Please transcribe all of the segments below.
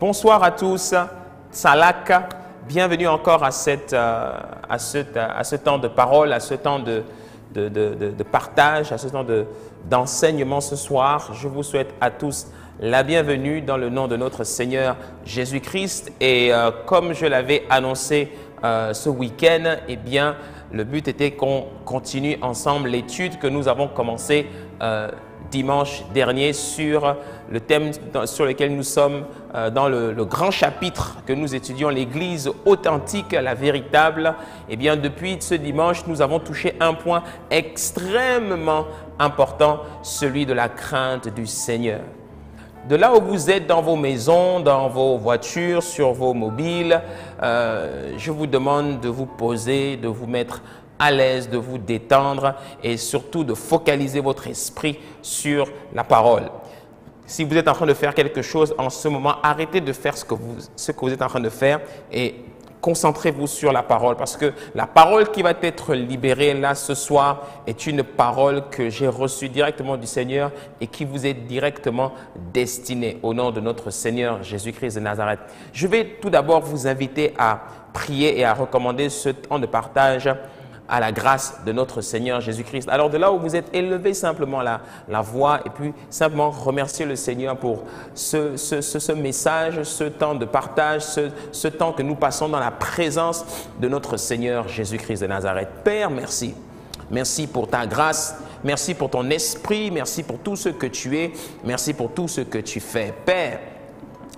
Bonsoir à tous, Salak, bienvenue encore à ce temps de parole, à ce temps de partage, à ce temps d'enseignement ce soir. Je vous souhaite à tous la bienvenue dans le nom de notre Seigneur Jésus-Christ. Et comme je l'avais annoncé ce week-end, eh bien, le but était qu'on continue ensemble l'étude que nous avons commencée dimanche dernier sur le thème sur lequel nous sommes dans le grand chapitre que nous étudions, l'Église authentique, la véritable. Eh bien, depuis ce dimanche, nous avons touché un point extrêmement important, celui de la crainte du Seigneur. De là où vous êtes dans vos maisons, dans vos voitures, sur vos mobiles, je vous demande de vous poser, de vous mettre à l'aise, de vous détendre et surtout de focaliser votre esprit sur la parole. Si vous êtes en train de faire quelque chose en ce moment, arrêtez de faire ce que vous êtes en train de faire et concentrez-vous sur la parole, parce que la parole qui va être libérée là ce soir est une parole que j'ai reçue directement du Seigneur et qui vous est directement destinée au nom de notre Seigneur Jésus-Christ de Nazareth. Je vais tout d'abord vous inviter à prier et à recommander ce temps de partage à la grâce de notre Seigneur Jésus-Christ. Alors de là où vous êtes, élevez simplement la voix et puis simplement remerciez le Seigneur pour ce message, ce temps de partage, ce temps que nous passons dans la présence de notre Seigneur Jésus-Christ de Nazareth. Père, merci. Merci pour ta grâce, merci pour ton esprit, merci pour tout ce que tu es, merci pour tout ce que tu fais. Père,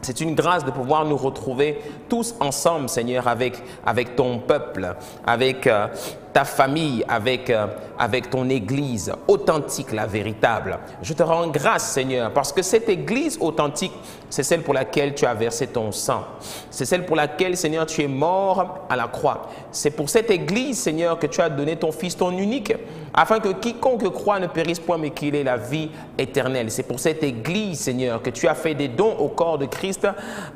c'est une grâce de pouvoir nous retrouver tous ensemble, Seigneur, avec ton peuple, avec ta famille, avec ton Église authentique, la véritable. Je te rends grâce, Seigneur, parce que cette Église authentique, c'est celle pour laquelle tu as versé ton sang. C'est celle pour laquelle, Seigneur, tu es mort à la croix. C'est pour cette Église, Seigneur, que tu as donné ton Fils, ton unique, afin que quiconque croit ne périsse point, mais qu'il ait la vie éternelle. C'est pour cette Église, Seigneur, que tu as fait des dons au corps de Christ.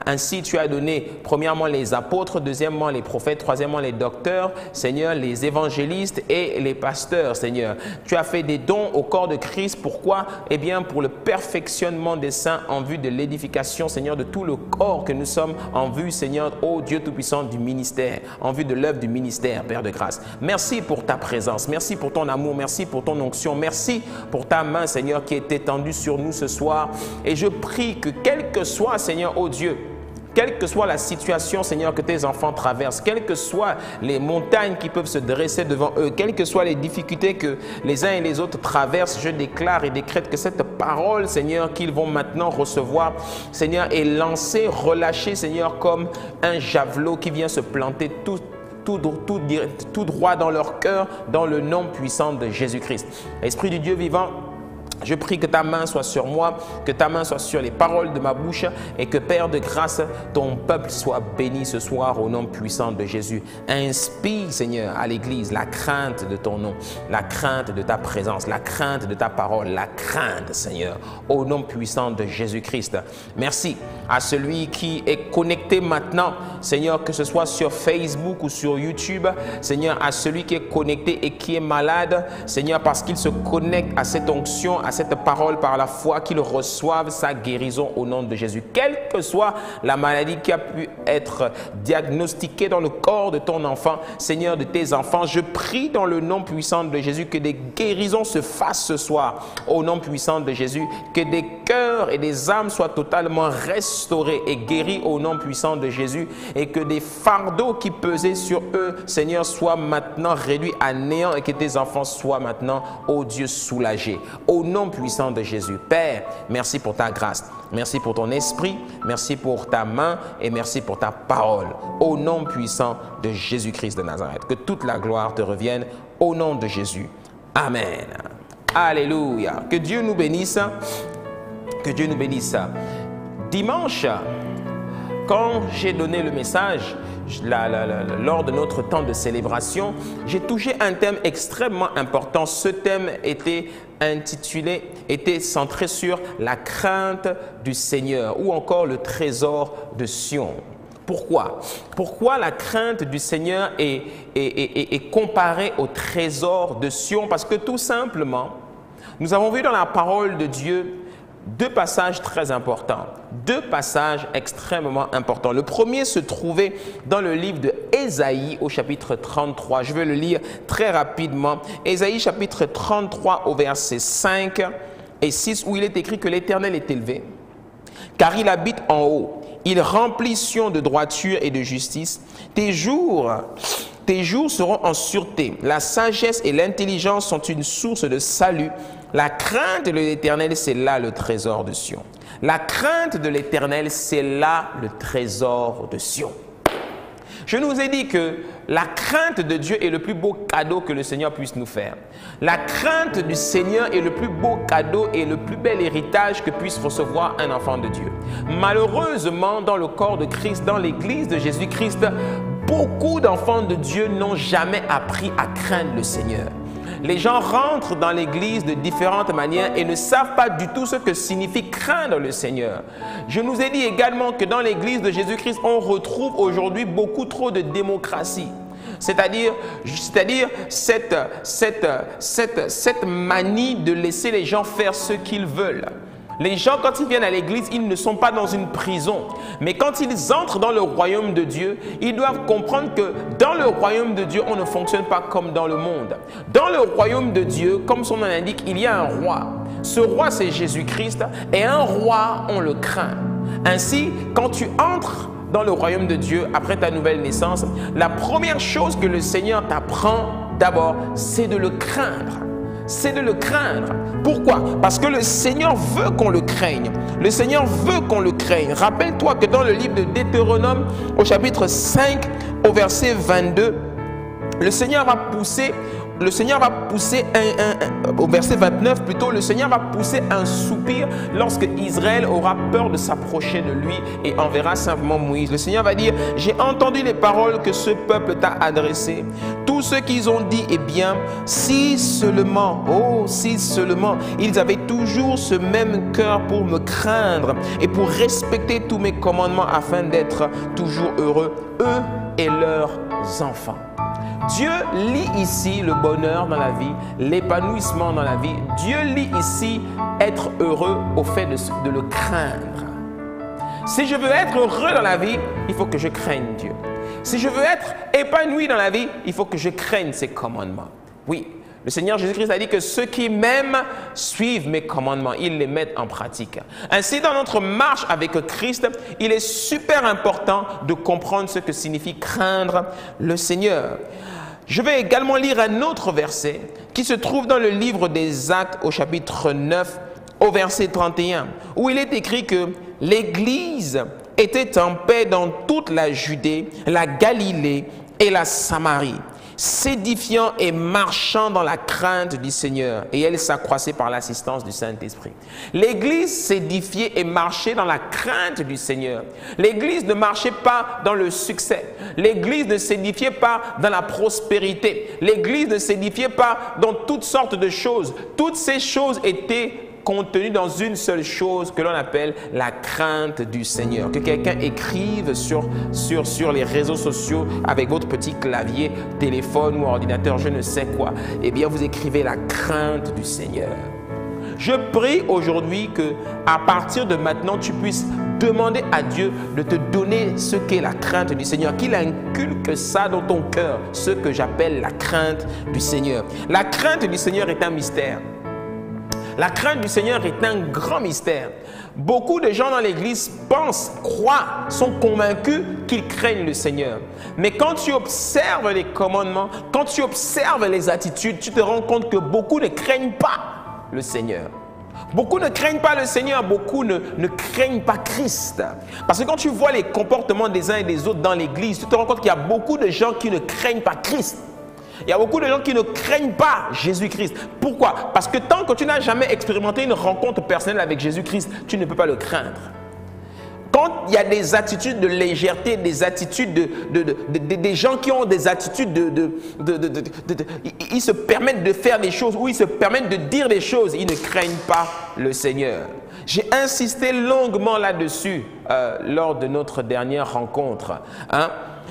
Ainsi, tu as donné, premièrement, les apôtres, deuxièmement, les prophètes, troisièmement, les docteurs, Seigneur, les évangélistes et les pasteurs, Seigneur. Tu as fait des dons au corps de Christ. Pourquoi? Eh bien, pour le perfectionnement des saints en vue de l'édification, Seigneur, de tout le corps que nous sommes en vue, Seigneur, ô Dieu Tout-Puissant, du ministère, en vue de l'œuvre du ministère, Père de grâce. Merci pour ta présence, merci pour ton amour, merci pour ton onction, merci pour ta main, Seigneur, qui est étendue sur nous ce soir. Et je prie que quel que soit, Seigneur, ô Dieu, quelle que soit la situation, Seigneur, que tes enfants traversent, quelles que soient les montagnes qui peuvent se dresser devant eux, quelles que soient les difficultés que les uns et les autres traversent, je déclare et décrète que cette parole, Seigneur, qu'ils vont maintenant recevoir, Seigneur, est lancée, relâchée, Seigneur, comme un javelot qui vient se planter tout droit dans leur cœur, dans le nom puissant de Jésus-Christ. Esprit du Dieu vivant, je prie que ta main soit sur moi, que ta main soit sur les paroles de ma bouche et que, Père de grâce, ton peuple soit béni ce soir au nom puissant de Jésus. Inspire, Seigneur, à l'Église la crainte de ton nom, la crainte de ta présence, la crainte de ta parole, la crainte, Seigneur, au nom puissant de Jésus-Christ. Merci à celui qui est connecté maintenant, Seigneur, que ce soit sur Facebook ou sur YouTube, Seigneur, à celui qui est connecté et qui est malade, Seigneur, parce qu'il se connecte à cette onction, à cette parole par la foi, qu'il reçoive sa guérison au nom de Jésus. Quelle que soit la maladie qui a pu être diagnostiquée dans le corps de ton enfant, Seigneur, de tes enfants, je prie dans le nom puissant de Jésus que des guérisons se fassent ce soir au nom puissant de Jésus, que des cœurs et des âmes soient totalement restaurés et guéris au nom puissant de Jésus, et que des fardeaux qui pesaient sur eux, Seigneur, soient maintenant réduits à néant et que tes enfants soient maintenant, ô Dieu, soulagés. Au nom puissant de Jésus. Père, merci pour ta grâce, merci pour ton esprit, merci pour ta main et merci pour ta parole. Au nom puissant de Jésus-Christ de Nazareth. Que toute la gloire te revienne au nom de Jésus. Amen. Alléluia. Que Dieu nous bénisse. Que Dieu nous bénisse. Dimanche, quand j'ai donné le message, lors de notre temps de célébration, j'ai touché un thème extrêmement important. Ce thème était centré sur la crainte du Seigneur ou encore le trésor de Sion. Pourquoi? Pourquoi la crainte du Seigneur est comparée au trésor de Sion? Parce que tout simplement, nous avons vu dans la parole de Dieu deux passages très importants, deux passages extrêmement importants. Le premier se trouvait dans le livre de Ésaïe au chapitre 33. Je vais le lire très rapidement. Ésaïe chapitre 33 au verset 5 et 6 où il est écrit que l'Éternel est élevé, car il habite en haut. Il remplit Sion de droiture et de justice. Tes jours seront en sûreté. La sagesse et l'intelligence sont une source de salut. La crainte de l'Éternel, c'est là le trésor de Sion. La crainte de l'Éternel, c'est là le trésor de Sion. Je nous ai dit que la crainte de Dieu est le plus beau cadeau que le Seigneur puisse nous faire. La crainte du Seigneur est le plus beau cadeau et le plus bel héritage que puisse recevoir un enfant de Dieu. Malheureusement, dans le corps de Christ, dans l'église de Jésus-Christ, beaucoup d'enfants de Dieu n'ont jamais appris à craindre le Seigneur. Les gens rentrent dans l'église de différentes manières et ne savent pas du tout ce que signifie craindre le Seigneur. Je nous ai dit également que dans l'église de Jésus-Christ, on retrouve aujourd'hui beaucoup trop de démocratie. C'est-à-dire cette manie de laisser les gens faire ce qu'ils veulent. Les gens, quand ils viennent à l'église, ils ne sont pas dans une prison. Mais quand ils entrent dans le royaume de Dieu, ils doivent comprendre que dans le royaume de Dieu, on ne fonctionne pas comme dans le monde. Dans le royaume de Dieu, comme son nom l'indique, il y a un roi. Ce roi, c'est Jésus-Christ. Et un roi, on le craint. Ainsi, quand tu entres dans le royaume de Dieu, après ta nouvelle naissance, la première chose que le Seigneur t'apprend d'abord, c'est de le craindre. C'est de le craindre. Pourquoi? Parce que le Seigneur veut qu'on le craigne. Le Seigneur veut qu'on le craigne. Rappelle-toi que dans le livre de Deutéronome, au chapitre 5, au verset 22, le Seigneur va pousser au verset 29 plutôt, le Seigneur va pousser un soupir lorsque Israël aura peur de s'approcher de lui et enverra simplement Moïse. Le Seigneur va dire, j'ai entendu les paroles que ce peuple t'a adressées. Tout ce qu'ils ont dit est bien, si seulement, oh, si seulement, ils avaient toujours ce même cœur pour me craindre et pour respecter tous mes commandements afin d'être toujours heureux, eux et leurs enfants. Dieu lit ici le bonheur dans la vie, l'épanouissement dans la vie. Dieu lit ici être heureux au fait de le craindre. Si je veux être heureux dans la vie, il faut que je craigne Dieu. Si je veux être épanoui dans la vie, il faut que je craigne ses commandements. Oui, le Seigneur Jésus-Christ a dit que ceux qui m'aiment suivent mes commandements, ils les mettent en pratique. Ainsi, dans notre marche avec Christ, il est super important de comprendre ce que signifie craindre le Seigneur. Je vais également lire un autre verset qui se trouve dans le livre des Actes au chapitre 9 au verset 31 où il est écrit que l'Église était en paix dans toute la Judée, la Galilée et la Samarie, s'édifiant et marchant dans la crainte du Seigneur, et elle s'accroissait par l'assistance du Saint-Esprit. L'Église s'édifiait et marchait dans la crainte du Seigneur. L'Église ne marchait pas dans le succès. L'Église ne s'édifiait pas dans la prospérité. L'Église ne s'édifiait pas dans toutes sortes de choses. Toutes ces choses étaient contenu dans une seule chose que l'on appelle la crainte du Seigneur. Que quelqu'un écrive sur les réseaux sociaux avec votre petit clavier, téléphone ou ordinateur, je ne sais quoi. Eh bien, vous écrivez la crainte du Seigneur. Je prie aujourd'hui que à partir de maintenant, tu puisses demander à Dieu de te donner ce qu'est la crainte du Seigneur, qu'il inculque ça dans ton cœur, ce que j'appelle la crainte du Seigneur. La crainte du Seigneur est un mystère. La crainte du Seigneur est un grand mystère. Beaucoup de gens dans l'église pensent, croient, sont convaincus qu'ils craignent le Seigneur. Mais quand tu observes les commandements, quand tu observes les attitudes, tu te rends compte que beaucoup ne craignent pas le Seigneur. Beaucoup ne craignent pas le Seigneur, beaucoup ne craignent pas Christ. Parce que quand tu vois les comportements des uns et des autres dans l'église, tu te rends compte qu'il y a beaucoup de gens qui ne craignent pas Christ. Il y a beaucoup de gens qui ne craignent pas Jésus-Christ. Pourquoi? Parce que tant que tu n'as jamais expérimenté une rencontre personnelle avec Jésus-Christ, tu ne peux pas le craindre. Quand il y a des attitudes de légèreté, des attitudes des gens qui ont des attitudes ils se permettent de faire des choses ou ils se permettent de dire des choses, ils ne craignent pas le Seigneur. J'ai insisté longuement là-dessus lors de notre dernière rencontre.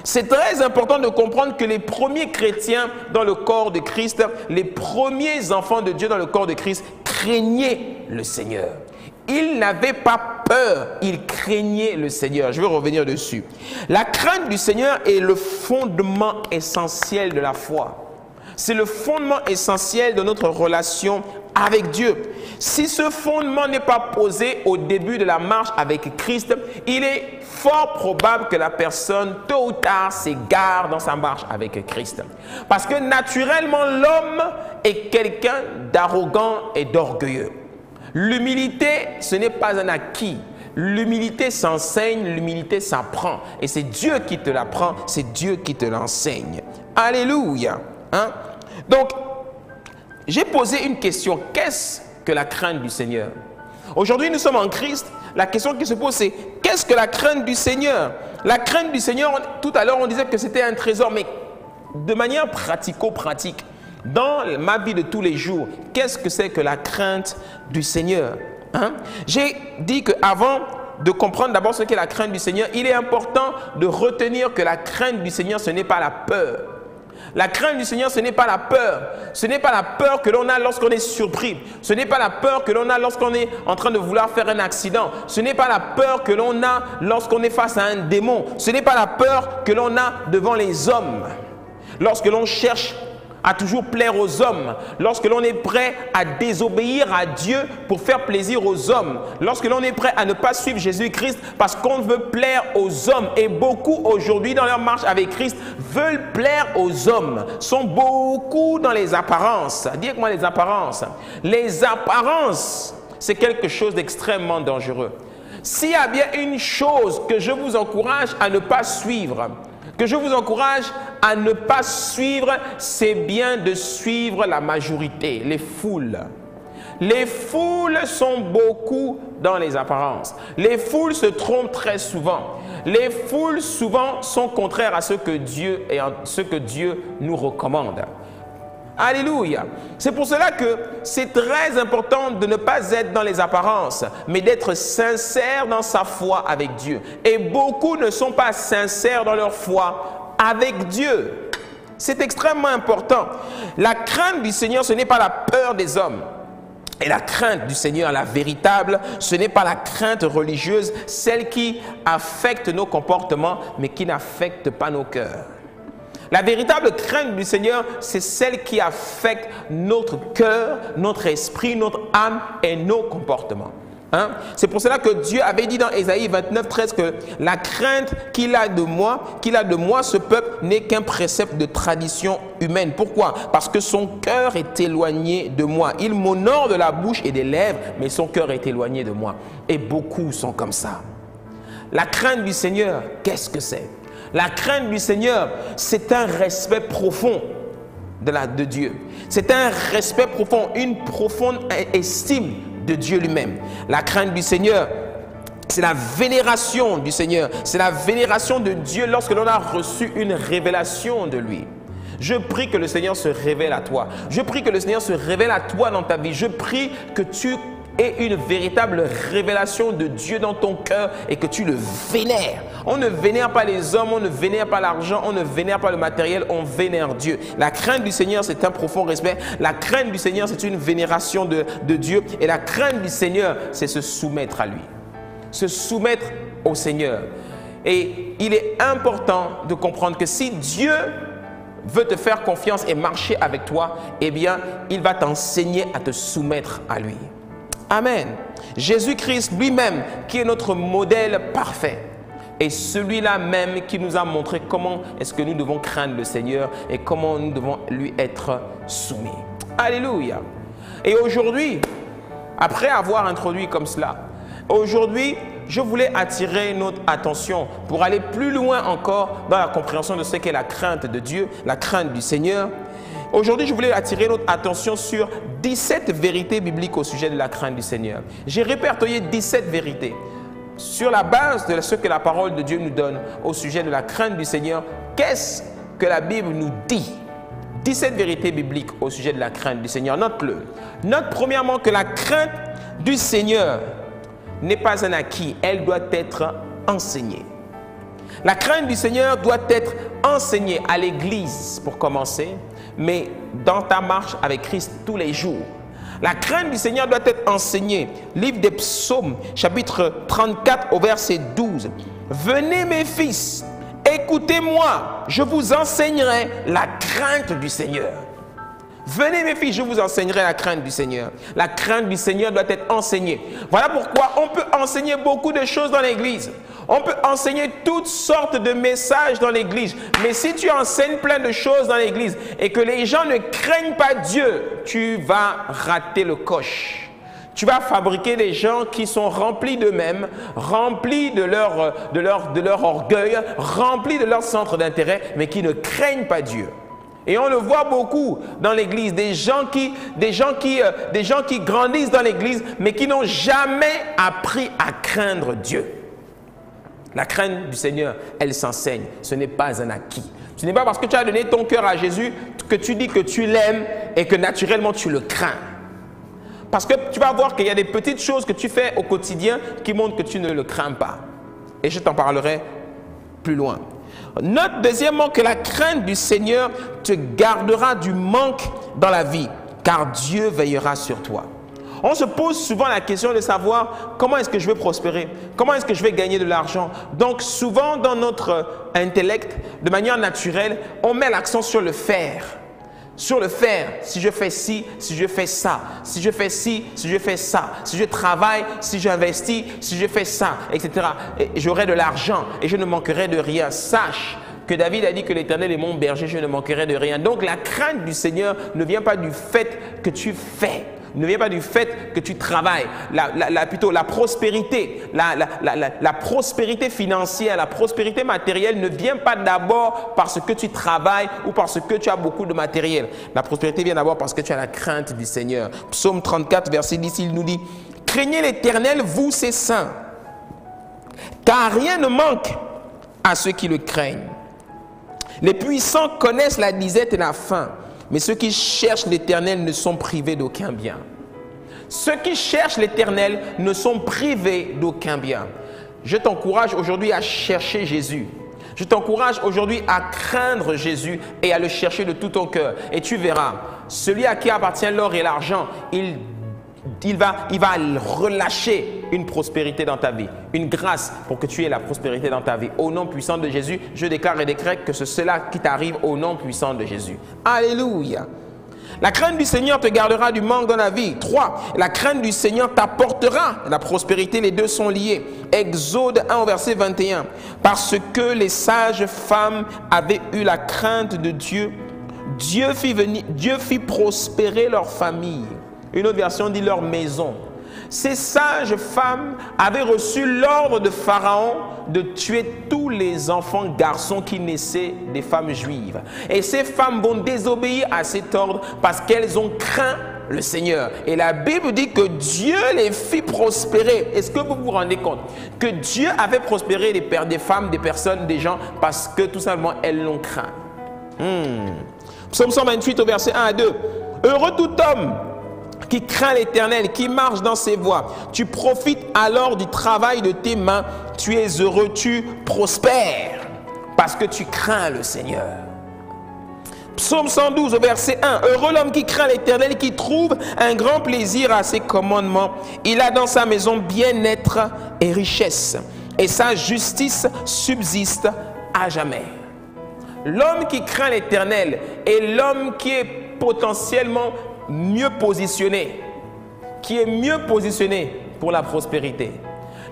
C'est très important de comprendre que les premiers chrétiens dans le corps de Christ, les premiers enfants de Dieu dans le corps de Christ, craignaient le Seigneur. Il n'avait pas peur, il craignait le Seigneur. Je vais revenir dessus. La crainte du Seigneur est le fondement essentiel de la foi. C'est le fondement essentiel de notre relation avec Dieu. Si ce fondement n'est pas posé au début de la marche avec Christ, il est fort probable que la personne, tôt ou tard, s'égare dans sa marche avec Christ. Parce que naturellement, l'homme est quelqu'un d'arrogant et d'orgueilleux. L'humilité, ce n'est pas un acquis. L'humilité s'enseigne, l'humilité s'apprend. Et c'est Dieu qui te l'apprend, c'est Dieu qui te l'enseigne. Alléluia. Hein? Donc, j'ai posé une question. Qu'est-ce que la crainte du Seigneur? Aujourd'hui, nous sommes en Christ. La question qui se pose, c'est qu'est-ce que la crainte du Seigneur? La crainte du Seigneur, tout à l'heure, on disait que c'était un trésor, mais de manière pratico-pratique, dans ma vie de tous les jours, qu'est-ce que c'est que la crainte du Seigneur? Hein? J'ai dit qu'avant de comprendre d'abord ce qu'est la crainte du Seigneur, il est important de retenir que la crainte du Seigneur, ce n'est pas la peur. La crainte du Seigneur, ce n'est pas la peur. Ce n'est pas la peur que l'on a lorsqu'on est surpris. Ce n'est pas la peur que l'on a lorsqu'on est en train de vouloir faire un accident. Ce n'est pas la peur que l'on a lorsqu'on est face à un démon. Ce n'est pas la peur que l'on a devant les hommes. Lorsque l'on cherche à toujours plaire aux hommes, lorsque l'on est prêt à désobéir à Dieu pour faire plaisir aux hommes, lorsque l'on est prêt à ne pas suivre Jésus-Christ parce qu'on veut plaire aux hommes. Et beaucoup aujourd'hui dans leur marche avec Christ veulent plaire aux hommes, sont beaucoup dans les apparences. Dites-moi les apparences. Les apparences, c'est quelque chose d'extrêmement dangereux. S'il y a bien une chose que je vous encourage à ne pas suivre, c'est bien de suivre la majorité, les foules. Les foules sont beaucoup dans les apparences. Les foules se trompent très souvent. Les foules souvent sont contraires à ce que Dieu nous recommande. Alléluia. C'est pour cela que c'est très important de ne pas être dans les apparences, mais d'être sincère dans sa foi avec Dieu. Et beaucoup ne sont pas sincères dans leur foi avec Dieu. C'est extrêmement important. La crainte du Seigneur, ce n'est pas la peur des hommes. Et la crainte du Seigneur, la véritable, ce n'est pas la crainte religieuse, celle qui affecte nos comportements, mais qui n'affecte pas nos cœurs. La véritable crainte du Seigneur, c'est celle qui affecte notre cœur, notre esprit, notre âme et nos comportements. Hein? C'est pour cela que Dieu avait dit dans Ésaïe 29, 13 que la crainte qu'il a de moi, ce peuple n'est qu'un précepte de tradition humaine. Pourquoi? Parce que son cœur est éloigné de moi. Il m'honore de la bouche et des lèvres, mais son cœur est éloigné de moi. Et beaucoup sont comme ça. La crainte du Seigneur, qu'est-ce que c'est? La crainte du Seigneur, c'est un respect profond de Dieu. C'est un respect profond, une profonde estime de Dieu lui-même. La crainte du Seigneur, c'est la vénération du Seigneur. C'est la vénération de Dieu lorsque l'on a reçu une révélation de lui. Je prie que le Seigneur se révèle à toi. Je prie que le Seigneur se révèle à toi dans ta vie. Je prie que tu aies une véritable révélation de Dieu dans ton cœur et que tu le vénères. On ne vénère pas les hommes, on ne vénère pas l'argent, on ne vénère pas le matériel, on vénère Dieu. La crainte du Seigneur, c'est un profond respect. La crainte du Seigneur, c'est une vénération de Dieu. Et la crainte du Seigneur, c'est se soumettre à lui. Se soumettre au Seigneur. Et il est important de comprendre que si Dieu veut te faire confiance et marcher avec toi, eh bien, il va t'enseigner à te soumettre à lui. Amen. Jésus-Christ lui-même, qui est notre modèle parfait, et celui-là même qui nous a montré comment est-ce que nous devons craindre le Seigneur et comment nous devons lui être soumis. Alléluia. Et aujourd'hui, après avoir introduit comme cela, aujourd'hui, je voulais attirer notre attention pour aller plus loin encore dans la compréhension de ce qu'est la crainte de Dieu, la crainte du Seigneur. Aujourd'hui, je voulais attirer notre attention sur 17 vérités bibliques au sujet de la crainte du Seigneur. J'ai répertorié 17 vérités sur la base de ce que la parole de Dieu nous donne au sujet de la crainte du Seigneur. Qu'est-ce que la Bible nous dit? 17 vérités bibliques au sujet de la crainte du Seigneur. Note-le. Note premièrement que la crainte du Seigneur n'est pas un acquis, elle doit être enseignée. La crainte du Seigneur doit être enseignée à l'église pour commencer, mais dans ta marche avec Christ tous les jours. La crainte du Seigneur doit être enseignée. Livre des Psaumes, chapitre 34 au verset 12. Venez mes fils, écoutez-moi, je vous enseignerai la crainte du Seigneur. Venez mes fils, je vous enseignerai la crainte du Seigneur. La crainte du Seigneur doit être enseignée. Voilà pourquoi on peut enseigner beaucoup de choses dans l'église. On peut enseigner toutes sortes de messages dans l'église. Mais si tu enseignes plein de choses dans l'église et que les gens ne craignent pas Dieu, tu vas rater le coche. Tu vas fabriquer des gens qui sont remplis d'eux-mêmes, remplis de leur orgueil, remplis de leur centre d'intérêt, mais qui ne craignent pas Dieu. Et on le voit beaucoup dans l'église, des gens qui grandissent dans l'église, mais qui n'ont jamais appris à craindre Dieu. La crainte du Seigneur, elle s'enseigne. Ce n'est pas un acquis. Ce n'est pas parce que tu as donné ton cœur à Jésus que tu dis que tu l'aimes et que naturellement tu le crains. Parce que tu vas voir qu'il y a des petites choses que tu fais au quotidien qui montrent que tu ne le crains pas. Et je t'en parlerai plus loin. Note deuxièmement que la crainte du Seigneur te gardera du manque dans la vie, car Dieu veillera sur toi. On se pose souvent la question de savoir comment est-ce que je vais prospérer, comment est-ce que je vais gagner de l'argent. Donc souvent dans notre intellect, de manière naturelle, on met l'accent sur le faire. Sur le faire, si je fais ci, si je fais ça, si je fais ci, si je fais ça, si je travaille, si j'investis, si je fais ça, etc. J'aurai de l'argent et je ne manquerai de rien. Sache que David a dit que l'Éternel est mon berger, je ne manquerai de rien. Donc la crainte du Seigneur ne vient pas du fait que tu fais, ne vient pas du fait que tu travailles. Plutôt la prospérité, la prospérité financière, la prospérité matérielle ne vient pas d'abord parce que tu travailles ou parce que tu as beaucoup de matériel. La prospérité vient d'abord parce que tu as la crainte du Seigneur. Psaume 34, verset 10, il nous dit « Craignez l'Éternel, vous ses saints, car rien ne manque à ceux qui le craignent. Les puissants connaissent la disette et la faim, mais ceux qui cherchent l'Éternel ne sont privés d'aucun bien. » Ceux qui cherchent l'Éternel ne sont privés d'aucun bien. Je t'encourage aujourd'hui à chercher Jésus. Je t'encourage aujourd'hui à craindre Jésus et à le chercher de tout ton cœur. Et tu verras, celui à qui appartient l'or et l'argent, il va relâcher une prospérité dans ta vie, une grâce pour que tu aies la prospérité dans ta vie. Au nom puissant de Jésus, je déclare et décrète que c'est cela qui t'arrive au nom puissant de Jésus. Alléluia. La crainte du Seigneur te gardera du manque dans la vie. 3. La crainte du Seigneur t'apportera la prospérité. Les deux sont liés. Exode 1 au verset 21. Parce que les sages femmes avaient eu la crainte de Dieu, Dieu fit prospérer leur famille. Une autre version dit leur maison. Ces sages femmes avaient reçu l'ordre de Pharaon de tuer tous les enfants garçons qui naissaient des femmes juives. Et ces femmes vont désobéir à cet ordre parce qu'elles ont craint le Seigneur. Et la Bible dit que Dieu les fit prospérer. Est-ce que vous vous rendez compte que Dieu avait prospéré des femmes, des personnes, des gens parce que tout simplement elles l'ont craint. Psaume 128 au verset 1 à 2. Heureux tout homme qui craint l'Éternel, qui marche dans ses voies. Tu profites alors du travail de tes mains. Tu es heureux, tu prospères parce que tu crains le Seigneur. Psaume 112 au verset 1. Heureux l'homme qui craint l'Éternel, qui trouve un grand plaisir à ses commandements. Il a dans sa maison bien-être et richesse, et sa justice subsiste à jamais. L'homme qui craint l'Éternel est l'homme qui est potentiellement mieux positionné, qui est mieux positionné pour la prospérité.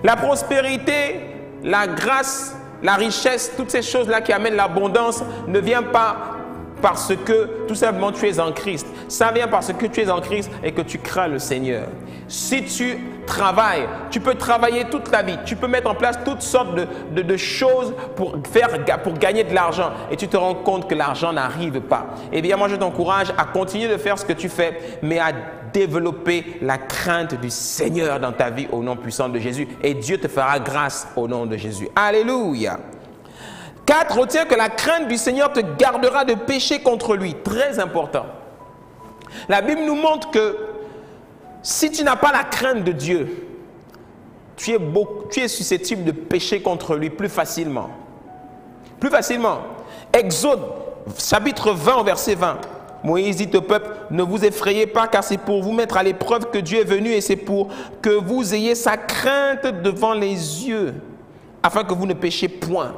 La prospérité, la grâce, la richesse, toutes ces choses-là qui amènent l'abondance ne viennent pas parce que tout simplement tu es en Christ. Ça vient parce que tu es en Christ et que tu crains le Seigneur. Si tu travailles, tu peux travailler toute la vie. Tu peux mettre en place toutes sortes de choses pour gagner de l'argent. Et tu te rends compte que l'argent n'arrive pas. Eh bien, moi, je t'encourage à continuer de faire ce que tu fais, mais à développer la crainte du Seigneur dans ta vie au nom puissant de Jésus. Et Dieu te fera grâce au nom de Jésus. Alléluia. 4. Retiens que la crainte du Seigneur te gardera de pécher contre lui. Très important. La Bible nous montre que si tu n'as pas la crainte de Dieu, tu es susceptible de pécher contre lui plus facilement. Plus facilement. Exode, chapitre 20, verset 20. Moïse dit au peuple, ne vous effrayez pas, car c'est pour vous mettre à l'épreuve que Dieu est venu, et c'est pour que vous ayez sa crainte devant les yeux, afin que vous ne péchiez point.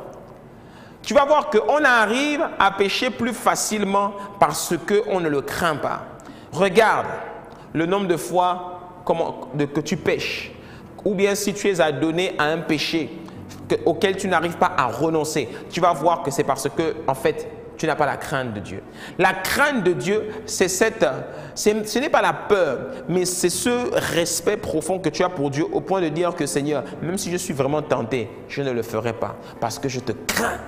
Tu vas voir qu'on arrive à pécher plus facilement parce qu'on ne le craint pas. Regarde le nombre de fois que tu pêches, ou bien si tu es adonné à un péché auquel tu n'arrives pas à renoncer, tu vas voir que c'est parce que, en fait, tu n'as pas la crainte de Dieu. La crainte de Dieu, ce n'est pas la peur, mais c'est ce respect profond que tu as pour Dieu au point de dire que Seigneur, même si je suis vraiment tenté, je ne le ferai pas parce que je te crains.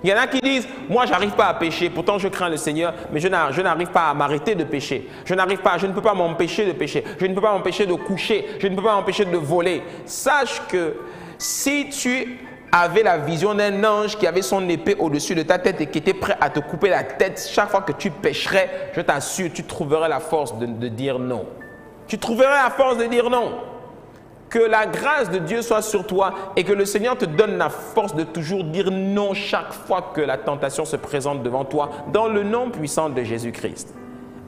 Il y en a qui disent, moi je n'arrive pas à pécher, pourtant je crains le Seigneur, mais je n'arrive pas à m'arrêter de pécher. Je ne peux pas m'empêcher de pécher. Je ne peux pas m'empêcher de coucher. Je ne peux pas m'empêcher de voler. Sache que si tu avais la vision d'un ange qui avait son épée au-dessus de ta tête et qui était prêt à te couper la tête chaque fois que tu pécherais, je t'assure, tu trouverais la force de dire non. Tu trouverais la force de dire non. Que la grâce de Dieu soit sur toi et que le Seigneur te donne la force de toujours dire non chaque fois que la tentation se présente devant toi dans le nom puissant de Jésus-Christ.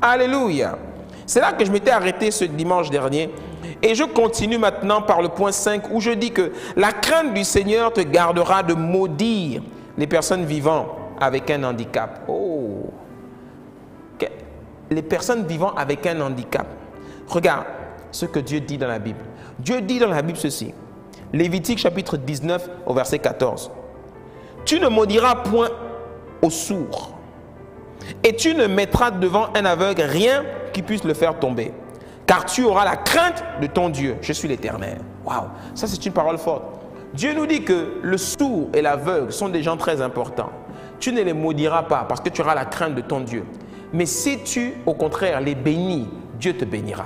Alléluia. C'est là que je m'étais arrêté ce dimanche dernier et je continue maintenant par le point 5 où je dis que la crainte du Seigneur te gardera de maudire les personnes vivant avec un handicap. Oh! Les personnes vivant avec un handicap. Regarde ce que Dieu dit dans la Bible. Dieu dit dans la Bible ceci, Lévitique chapitre 19 au verset 14. Tu ne maudiras point au sourd et tu ne mettras devant un aveugle rien qui puisse le faire tomber, car tu auras la crainte de ton Dieu. Je suis l'Éternel. Waouh, ça c'est une parole forte. Dieu nous dit que le sourd et l'aveugle sont des gens très importants. Tu ne les maudiras pas parce que tu auras la crainte de ton Dieu. Mais si tu, au contraire, les bénis, Dieu te bénira.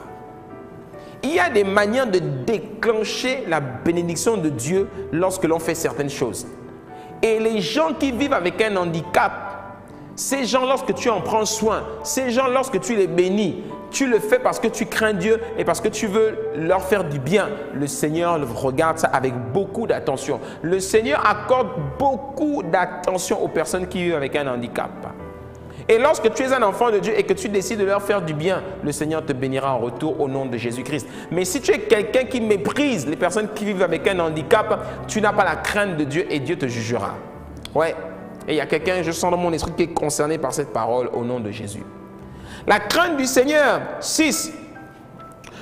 Il y a des manières de déclencher la bénédiction de Dieu lorsque l'on fait certaines choses. Et les gens qui vivent avec un handicap, ces gens, lorsque tu en prends soin, ces gens, lorsque tu les bénis, tu le fais parce que tu crains Dieu et parce que tu veux leur faire du bien. Le Seigneur regarde ça avec beaucoup d'attention. Le Seigneur accorde beaucoup d'attention aux personnes qui vivent avec un handicap. Et lorsque tu es un enfant de Dieu et que tu décides de leur faire du bien, le Seigneur te bénira en retour au nom de Jésus-Christ. Mais si tu es quelqu'un qui méprise les personnes qui vivent avec un handicap, tu n'as pas la crainte de Dieu et Dieu te jugera. Ouais. Et il y a quelqu'un, je sens dans mon esprit, qui est concerné par cette parole au nom de Jésus. La crainte du Seigneur, 6,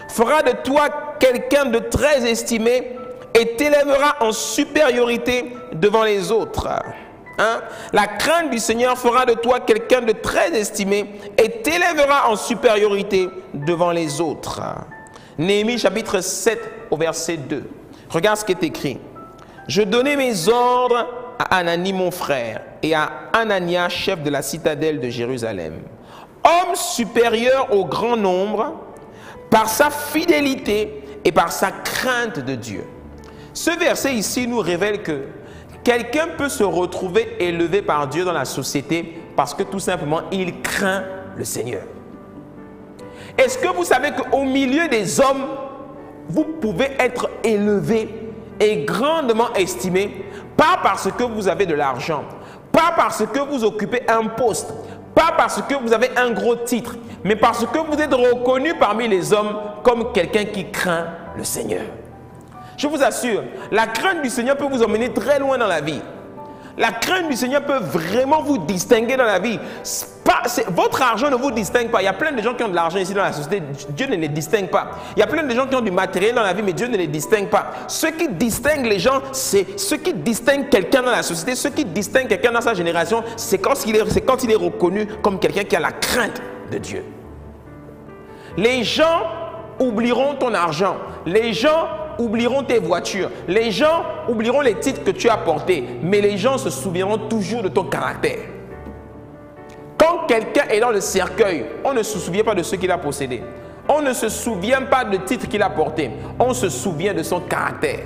fera de toi quelqu'un de très estimé et t'élèvera en supériorité devant les autres. La crainte du Seigneur fera de toi quelqu'un de très estimé et t'élèvera en supériorité devant les autres. Néhémie chapitre 7 au verset 2. Regarde ce qui est écrit. Je donnai mes ordres à Anani mon frère et à Anania chef de la citadelle de Jérusalem. Homme supérieur au grand nombre par sa fidélité et par sa crainte de Dieu. Ce verset ici nous révèle que quelqu'un peut se retrouver élevé par Dieu dans la société parce que tout simplement, il craint le Seigneur. Est-ce que vous savez qu'au milieu des hommes, vous pouvez être élevé et grandement estimé, pas parce que vous avez de l'argent, pas parce que vous occupez un poste, pas parce que vous avez un gros titre, mais parce que vous êtes reconnu parmi les hommes comme quelqu'un qui craint le Seigneur. Je vous assure, la crainte du Seigneur peut vous emmener très loin dans la vie. La crainte du Seigneur peut vraiment vous distinguer dans la vie. Votre argent ne vous distingue pas. Il y a plein de gens qui ont de l'argent ici dans la société. Dieu ne les distingue pas. Il y a plein de gens qui ont du matériel dans la vie, mais Dieu ne les distingue pas. Ce qui distingue les gens, c'est ce qui distingue quelqu'un dans la société, ce qui distingue quelqu'un dans sa génération, c'est quand il est reconnu comme quelqu'un qui a la crainte de Dieu. Les gens oublieront ton argent. Les gens oublieront tes voitures. Les gens oublieront les titres que tu as portés. Mais les gens se souviendront toujours de ton caractère. Quand quelqu'un est dans le cercueil, on ne se souvient pas de ce qu'il a possédé. On ne se souvient pas de titre qu'il a porté. On se souvient de son caractère.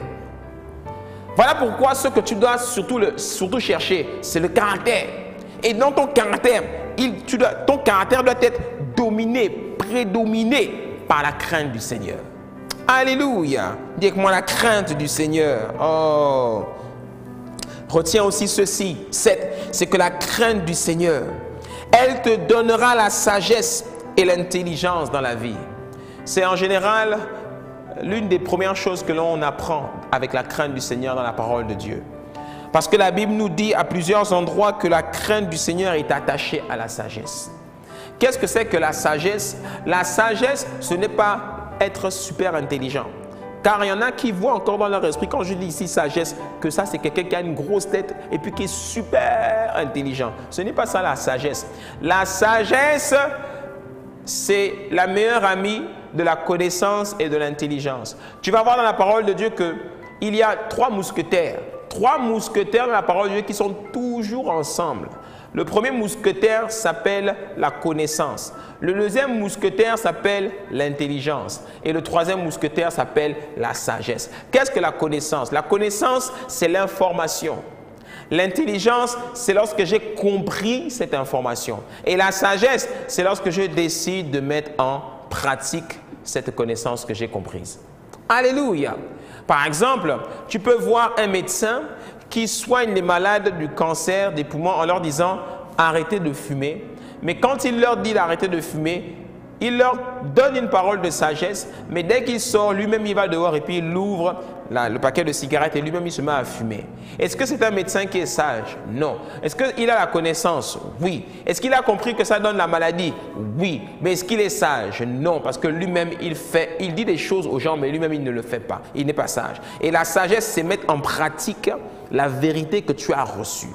Voilà pourquoi ce que tu dois surtout chercher, c'est le caractère. Et dans ton caractère, ton caractère doit être dominé, prédominé par la crainte du Seigneur. Alléluia. Dis avec moi la crainte du Seigneur. Oh. Retiens aussi ceci. 7. C'est que la crainte du Seigneur, Elle te donnera la sagesse et l'intelligence dans la vie. C'est en général l'une des premières choses que l'on apprend avec la crainte du Seigneur dans la parole de Dieu. Parce que la Bible nous dit à plusieurs endroits que la crainte du Seigneur est attachée à la sagesse. Qu'est-ce que c'est que la sagesse? La sagesse, ce n'est pas être super intelligent. Car il y en a qui voient encore dans leur esprit, quand je dis ici sagesse, que ça c'est quelqu'un qui a une grosse tête et puis qui est super intelligent. Ce n'est pas ça la sagesse. La sagesse, c'est la meilleure amie de la connaissance et de l'intelligence. Tu vas voir dans la parole de Dieu qu'il y a 3 mousquetaires. 3 mousquetaires dans la parole de Dieu qui sont toujours ensemble. Le premier mousquetaire s'appelle la connaissance. Le deuxième mousquetaire s'appelle l'intelligence. Et le troisième mousquetaire s'appelle la sagesse. Qu'est-ce que la connaissance? La connaissance, c'est l'information. L'intelligence, c'est lorsque j'ai compris cette information. Et la sagesse, c'est lorsque je décide de mettre en pratique cette connaissance que j'ai comprise. Alléluia! Par exemple, tu peux voir un médecin qui soigne les malades du cancer des poumons en leur disant « arrêtez de fumer ». Mais quand il leur dit d'arrêter de fumer, il leur donne une parole de sagesse, mais dès qu'il sort, lui-même il va dehors et puis il ouvre le paquet de cigarettes et lui-même il se met à fumer. Est-ce que c'est un médecin qui est sage? Non. Est-ce qu'il a la connaissance? Oui. Est-ce qu'il a compris que ça donne la maladie? Oui. Mais est-ce qu'il est sage? Non, parce que lui-même il dit des choses aux gens, mais lui-même il ne le fait pas. Il n'est pas sage. Et la sagesse, c'est mettre en pratique la vérité que tu as reçue.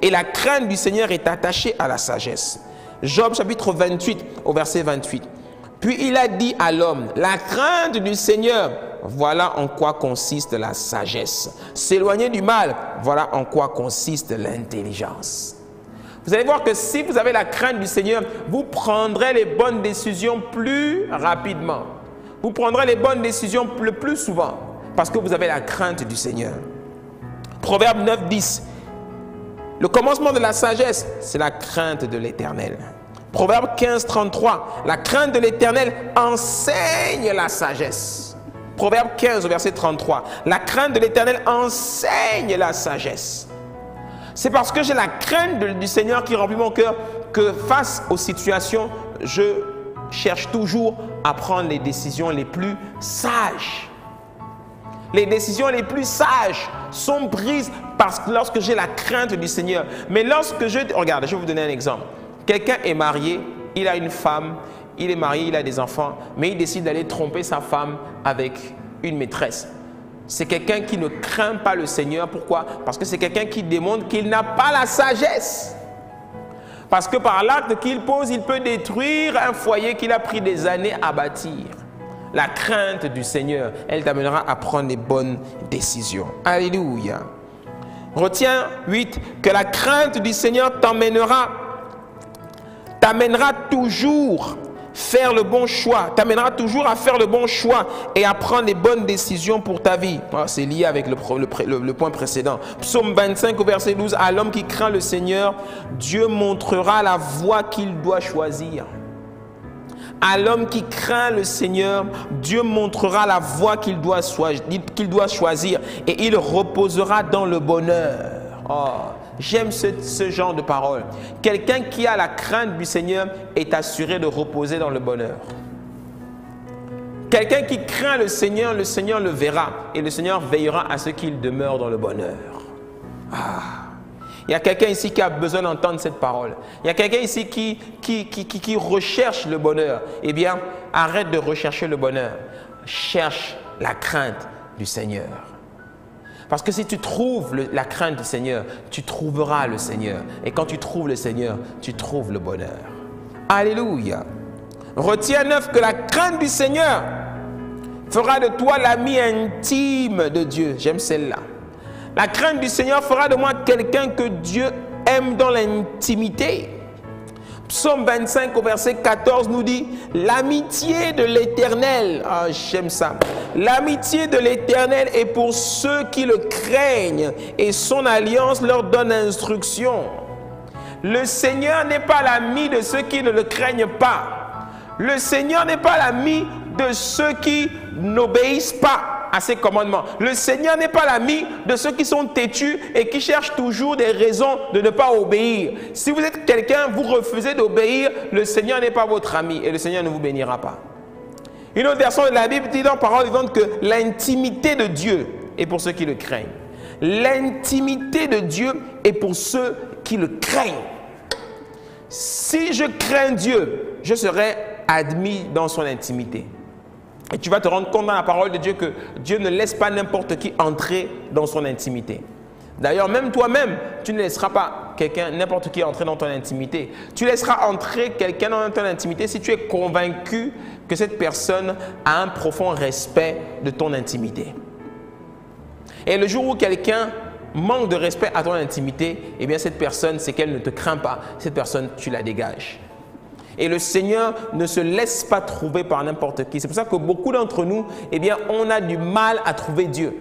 Et la crainte du Seigneur est attachée à la sagesse. Job chapitre 28 au verset 28. Puis il a dit à l'homme, la crainte du Seigneur, voilà en quoi consiste la sagesse. S'éloigner du mal, voilà en quoi consiste l'intelligence. Vous allez voir que si vous avez la crainte du Seigneur, vous prendrez les bonnes décisions plus rapidement. Vous prendrez les bonnes décisions le plus souvent parce que vous avez la crainte du Seigneur. Proverbe 9, 10. Le commencement de la sagesse, c'est la crainte de l'Éternel. Proverbe 15, 33. La crainte de l'Éternel enseigne la sagesse. Proverbe 15, verset 33. La crainte de l'Éternel enseigne la sagesse. C'est parce que j'ai la crainte du Seigneur qui remplit mon cœur que face aux situations, je cherche toujours à prendre les décisions les plus sages. Les décisions les plus sages sont prises parce que lorsque j'ai la crainte du Seigneur. Mais lorsque regarde, je vais vous donner un exemple. Quelqu'un est marié, il a une femme, il est marié, il a des enfants, mais il décide d'aller tromper sa femme avec une maîtresse. C'est quelqu'un qui ne craint pas le Seigneur. Pourquoi? Parce que c'est quelqu'un qui démontre qu'il n'a pas la sagesse. Parce que par l'acte qu'il pose, il peut détruire un foyer qu'il a pris des années à bâtir. La crainte du Seigneur, elle t'amènera à prendre les bonnes décisions. Alléluia. Retiens 8, que la crainte du Seigneur t'amènera toujours faire le bon choix, t'amènera toujours à faire le bon choix et à prendre les bonnes décisions pour ta vie. C'est lié avec le point précédent. Psaume 25 au verset 12, à l'homme qui craint le Seigneur, Dieu montrera la voie qu'il doit choisir. À l'homme qui craint le Seigneur, Dieu montrera la voie qu'il doit choisir et il reposera dans le bonheur. Oh, j'aime ce genre de parole. Quelqu'un qui a la crainte du Seigneur est assuré de reposer dans le bonheur. Quelqu'un qui craint le Seigneur le verra et le Seigneur veillera à ce qu'il demeure dans le bonheur. Il y a quelqu'un ici qui a besoin d'entendre cette parole. Il y a quelqu'un ici qui recherche le bonheur. Eh bien, arrête de rechercher le bonheur. Cherche la crainte du Seigneur. Parce que si tu trouves la crainte du Seigneur, tu trouveras le Seigneur. Et quand tu trouves le Seigneur, tu trouves le bonheur. Alléluia. Retiens 9, que la crainte du Seigneur fera de toi l'ami intime de Dieu. J'aime celle-là. La crainte du Seigneur fera de moi quelqu'un que Dieu aime dans l'intimité. Psaume 25 au verset 14 nous dit « L'amitié de l'Éternel » j'aime ça. « L'amitié de l'Éternel est pour ceux qui le craignent et son alliance leur donne instruction. » Le Seigneur n'est pas l'ami de ceux qui ne le craignent pas. Le Seigneur n'est pas l'ami de ceux qui n'obéissent pas. à ses commandements. Le Seigneur n'est pas l'ami de ceux qui sont têtus et qui cherchent toujours des raisons de ne pas obéir. Si vous êtes quelqu'un, vous refusez d'obéir, le Seigneur n'est pas votre ami et le Seigneur ne vous bénira pas. Une autre version de la Bible dit dans Parole vivante que l'intimité de Dieu est pour ceux qui le craignent. L'intimité de Dieu est pour ceux qui le craignent. Si je crains Dieu, je serai admis dans son intimité. Et tu vas te rendre compte dans la parole de Dieu que Dieu ne laisse pas n'importe qui entrer dans son intimité. D'ailleurs, même toi-même, tu ne laisseras pas quelqu'un, n'importe qui entrer dans ton intimité. Tu laisseras entrer quelqu'un dans ton intimité si tu es convaincu que cette personne a un profond respect de ton intimité. Et le jour où quelqu'un manque de respect à ton intimité, eh bien cette personne, c'est qu'elle ne te craint pas. Cette personne, tu la dégages. Et le Seigneur ne se laisse pas trouver par n'importe qui. C'est pour ça que beaucoup d'entre nous, eh bien, on a du mal à trouver Dieu.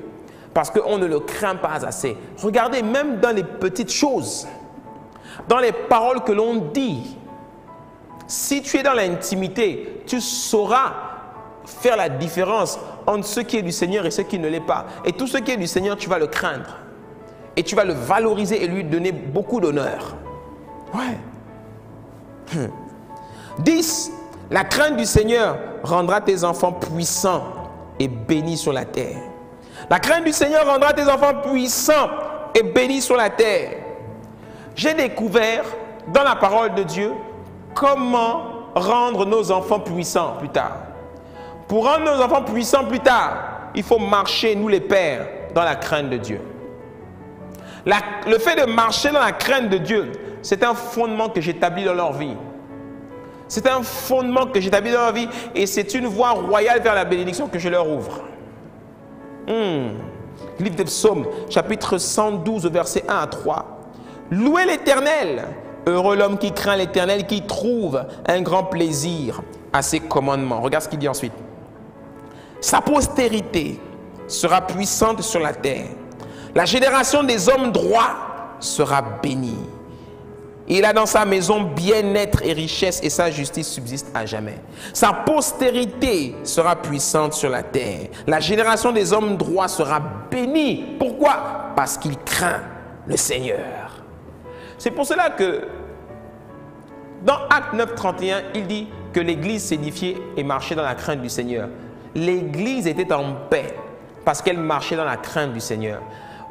Parce qu'on ne le craint pas assez. Regardez, même dans les petites choses, dans les paroles que l'on dit, si tu es dans l'intimité, tu sauras faire la différence entre ce qui est du Seigneur et ce qui ne l'est pas. Et tout ce qui est du Seigneur, tu vas le craindre. Et tu vas le valoriser et lui donner beaucoup d'honneur. Ouais. 10. La crainte du Seigneur rendra tes enfants puissants et bénis sur la terre. La crainte du Seigneur rendra tes enfants puissants et bénis sur la terre. J'ai découvert dans la parole de Dieu comment rendre nos enfants puissants plus tard. Pour rendre nos enfants puissants plus tard, il faut marcher, nous les pères, dans la crainte de Dieu. Le fait de marcher dans la crainte de Dieu, c'est un fondement que j'établis dans leur vie. C'est un fondement que j'établis dans leur vie et c'est une voie royale vers la bénédiction que je leur ouvre. Livre des Psaumes, chapitre 112, versets 1 à 3. Louez l'Éternel, heureux l'homme qui craint l'Éternel, qui trouve un grand plaisir à ses commandements. Regarde ce qu'il dit ensuite. Sa postérité sera puissante sur la terre. La génération des hommes droits sera bénie. Il a dans sa maison bien-être et richesse et sa justice subsiste à jamais. Sa postérité sera puissante sur la terre. La génération des hommes droits sera bénie. Pourquoi? Parce qu'il craint le Seigneur. C'est pour cela que dans Actes 9, 31, il dit que l'Église s'édifiait et marchait dans la crainte du Seigneur. L'Église était en paix parce qu'elle marchait dans la crainte du Seigneur.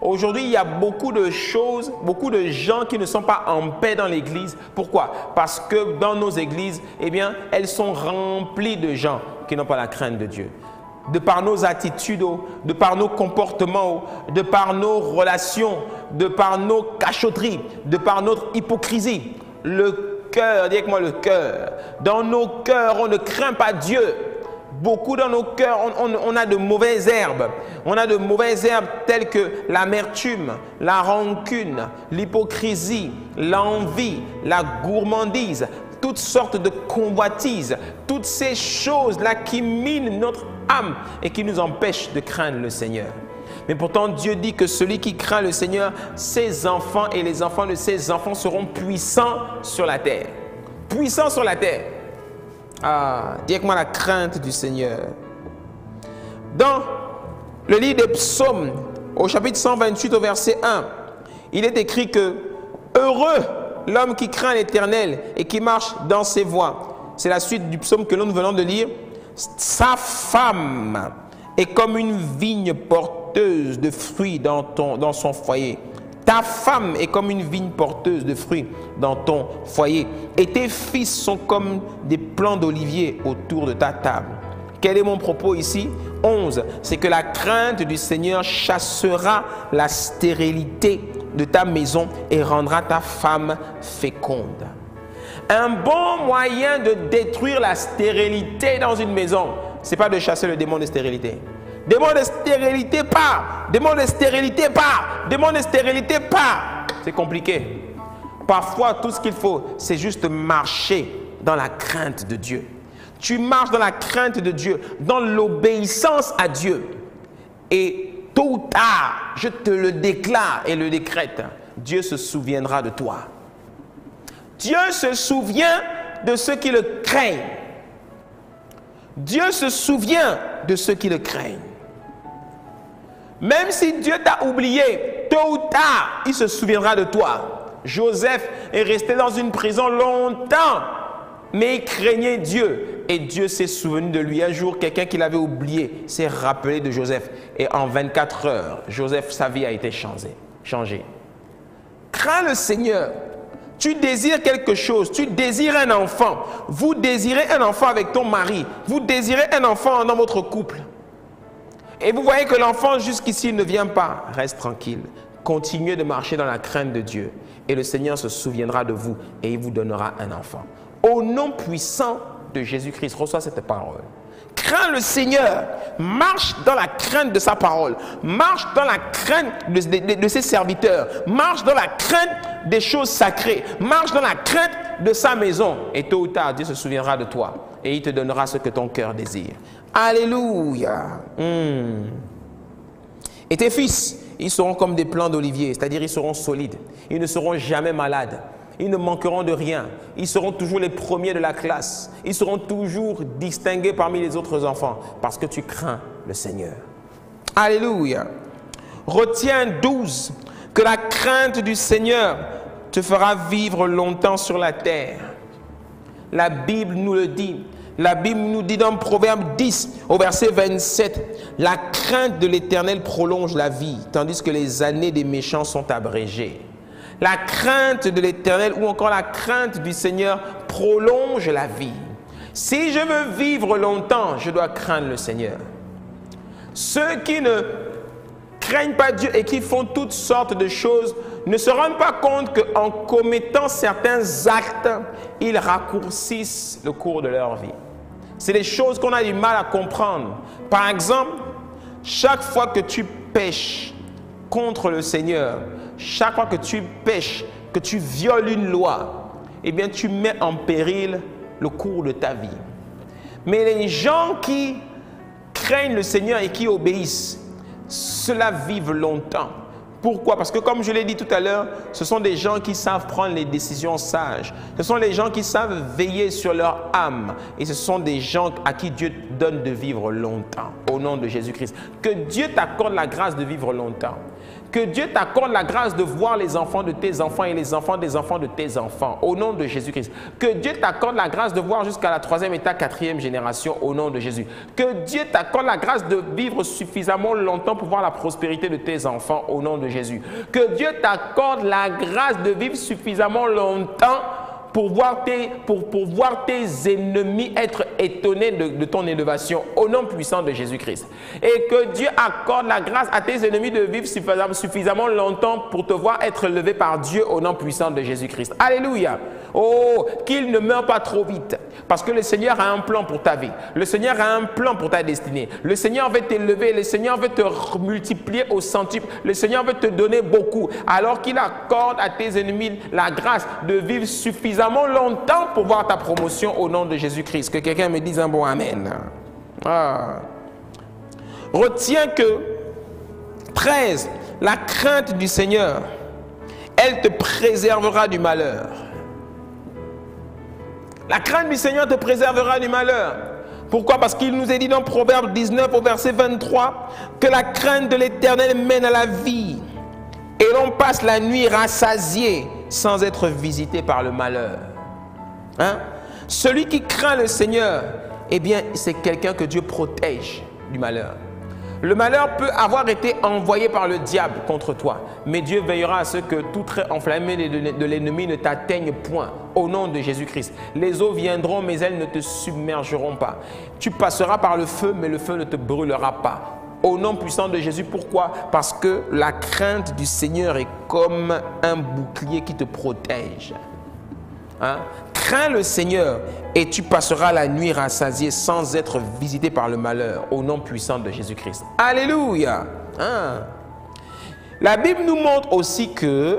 Aujourd'hui, il y a beaucoup de choses, beaucoup de gens qui ne sont pas en paix dans l'église. Pourquoi? Parce que dans nos églises, eh bien, elles sont remplies de gens qui n'ont pas la crainte de Dieu. De par nos attitudes, de par nos comportements, de par nos relations, de par nos cachotteries, de par notre hypocrisie. Le cœur, dis avec moi le cœur. Dans nos cœurs, on ne craint pas Dieu. Beaucoup dans nos cœurs, on a de mauvaises herbes. On a de mauvaises herbes telles que l'amertume, la rancune, l'hypocrisie, l'envie, la gourmandise, toutes sortes de convoitises, toutes ces choses-là qui minent notre âme et qui nous empêchent de craindre le Seigneur. Mais pourtant, Dieu dit que celui qui craint le Seigneur, ses enfants et les enfants de ses enfants seront puissants sur la terre. Puissants sur la terre. Ah, dis avec moi la crainte du Seigneur. Dans le livre des Psaumes, au chapitre 128, au verset 1, il est écrit que « Heureux l'homme qui craint l'Éternel et qui marche dans ses voies. » C'est la suite du psaume que nous venons de lire. « Sa femme est comme une vigne porteuse de fruits dans son foyer. » Ta femme est comme une vigne porteuse de fruits dans ton foyer. Et tes fils sont comme des plants d'olivier autour de ta table. Quel est mon propos ici? 11. C'est que la crainte du Seigneur chassera la stérilité de ta maison et rendra ta femme féconde. Un bon moyen de détruire la stérilité dans une maison, ce n'est pas de chasser le démon de stérilité. Démon de stérilité, pas. Démon de stérilité, pas. Démon de stérilité, pas. C'est compliqué. Parfois, tout ce qu'il faut, c'est juste marcher dans la crainte de Dieu. Tu marches dans la crainte de Dieu, dans l'obéissance à Dieu. Et tôt ou tard, je te le déclare et le décrète, Dieu se souviendra de toi. Dieu se souvient de ceux qui le craignent. Dieu se souvient de ceux qui le craignent. Même si Dieu t'a oublié, tôt ou tard, il se souviendra de toi. Joseph est resté dans une prison longtemps, mais il craignait Dieu. Et Dieu s'est souvenu de lui. Un jour, quelqu'un qui l'avait oublié s'est rappelé de Joseph. Et en 24 heures, Joseph, sa vie a été changée. Crains le Seigneur. Tu désires quelque chose, tu désires un enfant. Vous désirez un enfant avec ton mari. Vous désirez un enfant dans votre couple. Et vous voyez que l'enfant jusqu'ici ne vient pas. Reste tranquille. Continuez de marcher dans la crainte de Dieu. Et le Seigneur se souviendra de vous et il vous donnera un enfant. Au nom puissant de Jésus-Christ, reçois cette parole. Crains le Seigneur, marche dans la crainte de sa parole, marche dans la crainte de ses serviteurs, marche dans la crainte des choses sacrées, marche dans la crainte de sa maison. Et tôt ou tard, Dieu se souviendra de toi et il te donnera ce que ton cœur désire. Alléluia. Et tes fils, ils seront comme des plants d'olivier, c'est-à-dire ils seront solides, ils ne seront jamais malades. Ils ne manqueront de rien. Ils seront toujours les premiers de la classe. Ils seront toujours distingués parmi les autres enfants parce que tu crains le Seigneur. Alléluia. Retiens 12 que la crainte du Seigneur te fera vivre longtemps sur la terre. La Bible nous le dit. La Bible nous dit dans Proverbe 10 au verset 27, la crainte de l'Éternel prolonge la vie, tandis que les années des méchants sont abrégées. La crainte de l'Éternel ou encore la crainte du Seigneur prolonge la vie. Si je veux vivre longtemps, je dois craindre le Seigneur. Ceux qui ne craignent pas Dieu et qui font toutes sortes de choses ne se rendent pas compte qu'en commettant certains actes, ils raccourcissent le cours de leur vie. C'est des choses qu'on a du mal à comprendre. Par exemple, chaque fois que tu pêches contre le Seigneur, chaque fois que tu pêches, que tu violes une loi, eh bien tu mets en péril le cours de ta vie. Mais les gens qui craignent le Seigneur et qui obéissent, ceux-là vivent longtemps. Pourquoi? Parce que comme je l'ai dit tout à l'heure, ce sont des gens qui savent prendre les décisions sages. Ce sont les gens qui savent veiller sur leur âme. Et ce sont des gens à qui Dieu donne de vivre longtemps. Au nom de Jésus-Christ. Que Dieu t'accorde la grâce de vivre longtemps. Que Dieu t'accorde la grâce de voir les enfants de tes enfants et les enfants des enfants de tes enfants. Au nom de Jésus-Christ. Que Dieu t'accorde la grâce de voir jusqu'à la 3e et 4e génération. Au nom de Jésus. Que Dieu t'accorde la grâce de vivre suffisamment longtemps pour voir la prospérité de tes enfants. Au nom de Jésus. Que Dieu t'accorde la grâce de vivre suffisamment longtemps pour voir tes ennemis être étonnés de ton élévation au nom puissant de Jésus-Christ. Et que Dieu accorde la grâce à tes ennemis de vivre suffisamment longtemps pour te voir être levé par Dieu au nom puissant de Jésus-Christ. Alléluia. Oh, qu'ils ne meurent pas trop vite. Parce que le Seigneur a un plan pour ta vie. Le Seigneur a un plan pour ta destinée. Le Seigneur veut t'élever. Le Seigneur veut te multiplier au centuple. Le Seigneur veut te donner beaucoup. Alors qu'il accorde à tes ennemis la grâce de vivre suffisamment longtemps pour voir ta promotion au nom de Jésus-Christ. Que quelqu'un me dise un bon amen. Retiens que 13, la crainte du Seigneur, elle te préservera du malheur. La crainte du Seigneur te préservera du malheur. Pourquoi? Parce qu'il nous est dit dans Proverbe 19 au verset 23 que la crainte de l'Éternel mène à la vie et l'on passe la nuit rassasié sans être visité par le malheur. Celui qui craint le Seigneur, eh bien, c'est quelqu'un que Dieu protège du malheur. Le malheur peut avoir été envoyé par le diable contre toi, mais Dieu veillera à ce que tout trait enflammé de l'ennemi ne t'atteigne point, au nom de Jésus-Christ. Les eaux viendront, mais elles ne te submergeront pas. Tu passeras par le feu, mais le feu ne te brûlera pas. Au nom puissant de Jésus, pourquoi? Parce que la crainte du Seigneur est comme un bouclier qui te protège. Crains le Seigneur et tu passeras la nuit rassasié sans être visité par le malheur au nom puissant de Jésus-Christ. Alléluia. La Bible nous montre aussi que